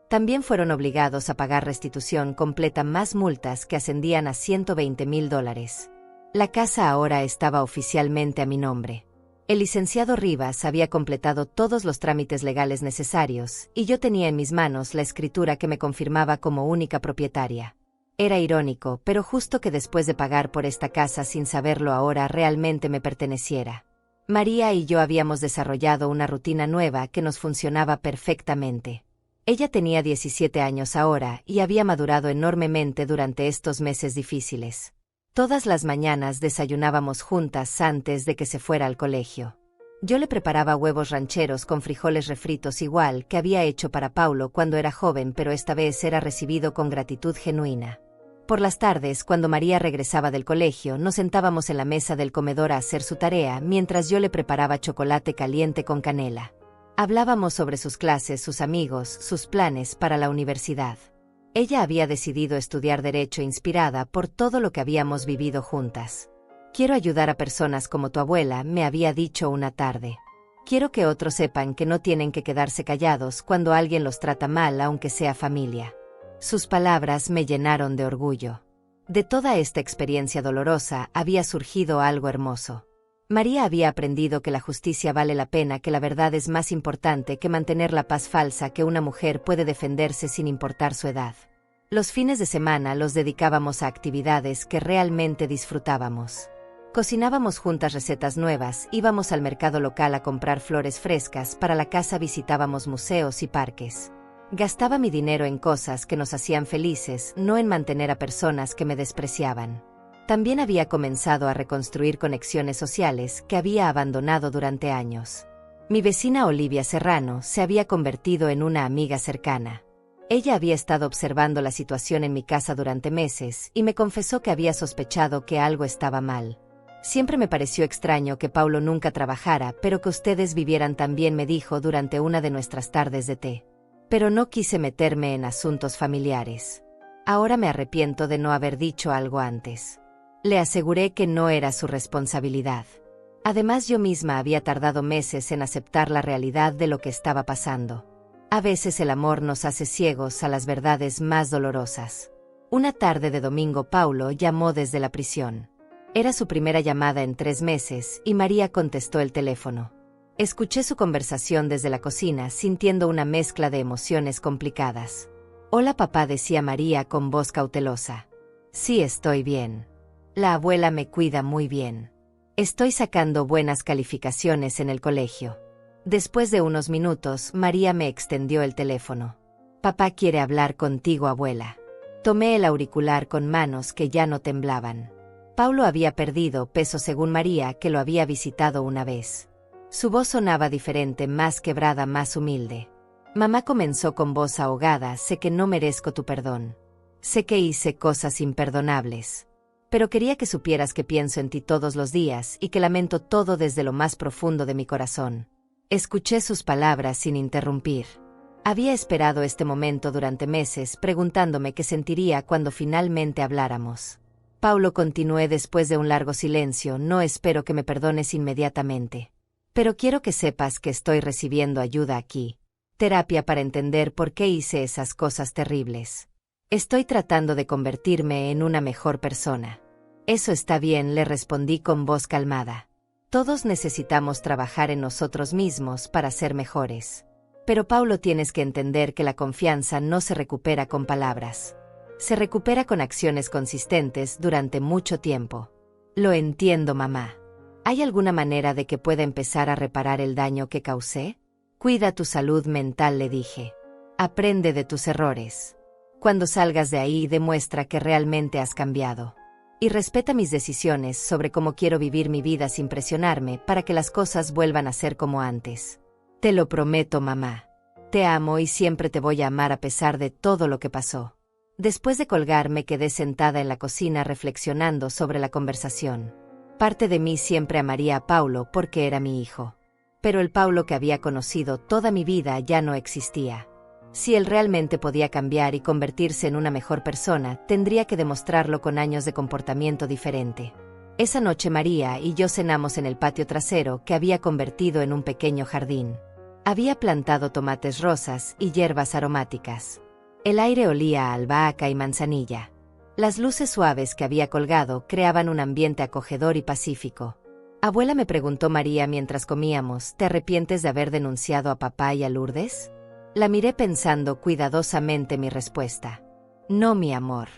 También fueron obligados a pagar restitución completa más multas que ascendían a $120,000. La casa ahora estaba oficialmente a mi nombre. El licenciado Rivas había completado todos los trámites legales necesarios y yo tenía en mis manos la escritura que me confirmaba como única propietaria. Era irónico, pero justo que después de pagar por esta casa sin saberlo ahora realmente me perteneciera. María y yo habíamos desarrollado una rutina nueva que nos funcionaba perfectamente. Ella tenía 17 años ahora y había madurado enormemente durante estos meses difíciles. Todas las mañanas desayunábamos juntas antes de que se fuera al colegio. Yo le preparaba huevos rancheros con frijoles refritos, igual que había hecho para Paulo cuando era joven, pero esta vez era recibido con gratitud genuina. Por las tardes, cuando María regresaba del colegio, nos sentábamos en la mesa del comedor a hacer su tarea mientras yo le preparaba chocolate caliente con canela. Hablábamos sobre sus clases, sus amigos, sus planes para la universidad. Ella había decidido estudiar Derecho, inspirada por todo lo que habíamos vivido juntas. «Quiero ayudar a personas como tu abuela», me había dicho una tarde. «Quiero que otros sepan que no tienen que quedarse callados cuando alguien los trata mal, aunque sea familia». Sus palabras me llenaron de orgullo. De toda esta experiencia dolorosa había surgido algo hermoso. María había aprendido que la justicia vale la pena, que la verdad es más importante que mantener la paz falsa, que una mujer puede defenderse sin importar su edad. Los fines de semana los dedicábamos a actividades que realmente disfrutábamos. Cocinábamos juntas recetas nuevas, íbamos al mercado local a comprar flores frescas para la casa, visitábamos museos y parques. Gastaba mi dinero en cosas que nos hacían felices, no en mantener a personas que me despreciaban. También había comenzado a reconstruir conexiones sociales que había abandonado durante años. Mi vecina Olivia Serrano se había convertido en una amiga cercana. Ella había estado observando la situación en mi casa durante meses y me confesó que había sospechado que algo estaba mal. Siempre me pareció extraño que Paulo nunca trabajara, pero que ustedes vivieran tan bien, me dijo durante una de nuestras tardes de té. Pero no quise meterme en asuntos familiares. Ahora me arrepiento de no haber dicho algo antes. Le aseguré que no era su responsabilidad. Además, yo misma había tardado meses en aceptar la realidad de lo que estaba pasando. A veces el amor nos hace ciegos a las verdades más dolorosas. Una tarde de domingo, Paulo llamó desde la prisión. Era su primera llamada en 3 meses y María contestó el teléfono. Escuché su conversación desde la cocina, sintiendo una mezcla de emociones complicadas. «Hola papá», decía María con voz cautelosa. «Sí, estoy bien. La abuela me cuida muy bien. Estoy sacando buenas calificaciones en el colegio». Después de unos minutos, María me extendió el teléfono. «Papá quiere hablar contigo, abuela». Tomé el auricular con manos que ya no temblaban. Paulo había perdido peso, según María, que lo había visitado una vez. Su voz sonaba diferente, más quebrada, más humilde. Mamá comenzó con voz ahogada: «Sé que no merezco tu perdón. Sé que hice cosas imperdonables. Pero quería que supieras que pienso en ti todos los días y que lamento todo desde lo más profundo de mi corazón». Escuché sus palabras sin interrumpir. Había esperado este momento durante meses, preguntándome qué sentiría cuando finalmente habláramos. Paulo, continué después de un largo silencio, «No espero que me perdones inmediatamente. Pero quiero que sepas que estoy recibiendo ayuda aquí. Terapia para entender por qué hice esas cosas terribles. Estoy tratando de convertirme en una mejor persona». «Eso está bien», le respondí con voz calmada. «Todos necesitamos trabajar en nosotros mismos para ser mejores. Pero Paulo, tienes que entender que la confianza no se recupera con palabras. Se recupera con acciones consistentes durante mucho tiempo». «Lo entiendo, mamá. ¿Hay alguna manera de que pueda empezar a reparar el daño que causé?» «Cuida tu salud mental», le dije. «Aprende de tus errores. Cuando salgas de ahí, demuestra que realmente has cambiado. Y respeta mis decisiones sobre cómo quiero vivir mi vida sin presionarme para que las cosas vuelvan a ser como antes. Te lo prometo, mamá. Te amo y siempre te voy a amar a pesar de todo lo que pasó». Después de colgar, me quedé sentada en la cocina reflexionando sobre la conversación. Parte de mí siempre amaría a Paulo porque era mi hijo. Pero el Paulo que había conocido toda mi vida ya no existía. Si él realmente podía cambiar y convertirse en una mejor persona, tendría que demostrarlo con años de comportamiento diferente. Esa noche María y yo cenamos en el patio trasero, que había convertido en un pequeño jardín. Había plantado tomates rosas y hierbas aromáticas. El aire olía a albahaca y manzanilla. Las luces suaves que había colgado creaban un ambiente acogedor y pacífico. «Abuela», me preguntó María mientras comíamos, «¿te arrepientes de haber denunciado a papá y a Lourdes?». La miré pensando cuidadosamente mi respuesta. «No, mi amor.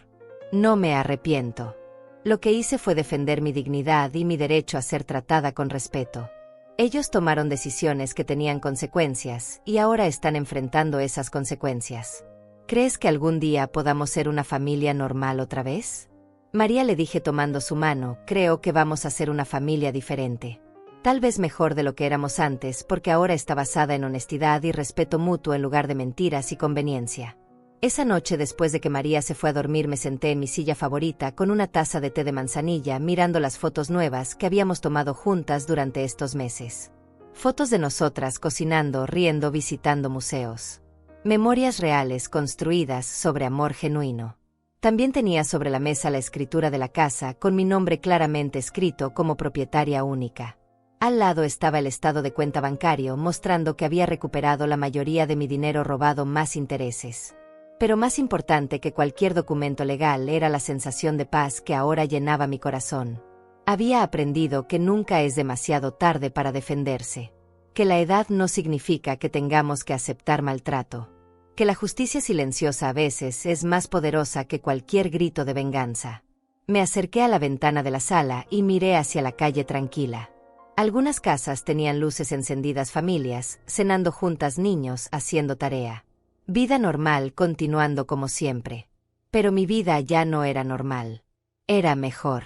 No me arrepiento. Lo que hice fue defender mi dignidad y mi derecho a ser tratada con respeto. Ellos tomaron decisiones que tenían consecuencias y ahora están enfrentando esas consecuencias. ¿Crees que algún día podamos ser una familia normal otra vez?». «María», le dije tomando su mano, «creo que vamos a ser una familia diferente. Tal vez mejor de lo que éramos antes, porque ahora está basada en honestidad y respeto mutuo en lugar de mentiras y conveniencia». Esa noche, después de que María se fue a dormir, me senté en mi silla favorita con una taza de té de manzanilla, mirando las fotos nuevas que habíamos tomado juntas durante estos meses. Fotos de nosotras cocinando, riendo, visitando museos. Memorias reales construidas sobre amor genuino. También tenía sobre la mesa la escritura de la casa, con mi nombre claramente escrito como propietaria única. Al lado estaba el estado de cuenta bancario, mostrando que había recuperado la mayoría de mi dinero robado más intereses. Pero más importante que cualquier documento legal era la sensación de paz que ahora llenaba mi corazón. Había aprendido que nunca es demasiado tarde para defenderse. Que la edad no significa que tengamos que aceptar maltrato. Que la justicia silenciosa a veces es más poderosa que cualquier grito de venganza. Me acerqué a la ventana de la sala y miré hacia la calle tranquila. Algunas casas tenían luces encendidas, familias, cenando juntas, niños haciendo tarea. Vida normal continuando como siempre. Pero mi vida ya no era normal. Era mejor.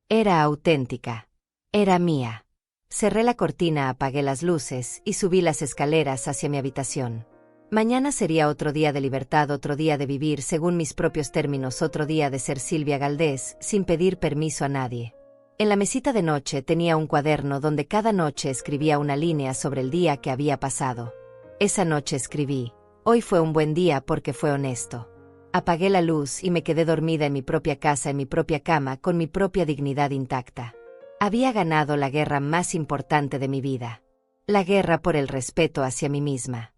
Era auténtica. Era mía. Cerré la cortina, apagué las luces y subí las escaleras hacia mi habitación. Mañana sería otro día de libertad, otro día de vivir según mis propios términos, otro día de ser Silvia Galdés, sin pedir permiso a nadie. En la mesita de noche tenía un cuaderno donde cada noche escribía una línea sobre el día que había pasado. Esa noche escribí: hoy fue un buen día porque fue honesto. Apagué la luz y me quedé dormida en mi propia casa, en mi propia cama, con mi propia dignidad intacta. Había ganado la guerra más importante de mi vida. La guerra por el respeto hacia mí misma.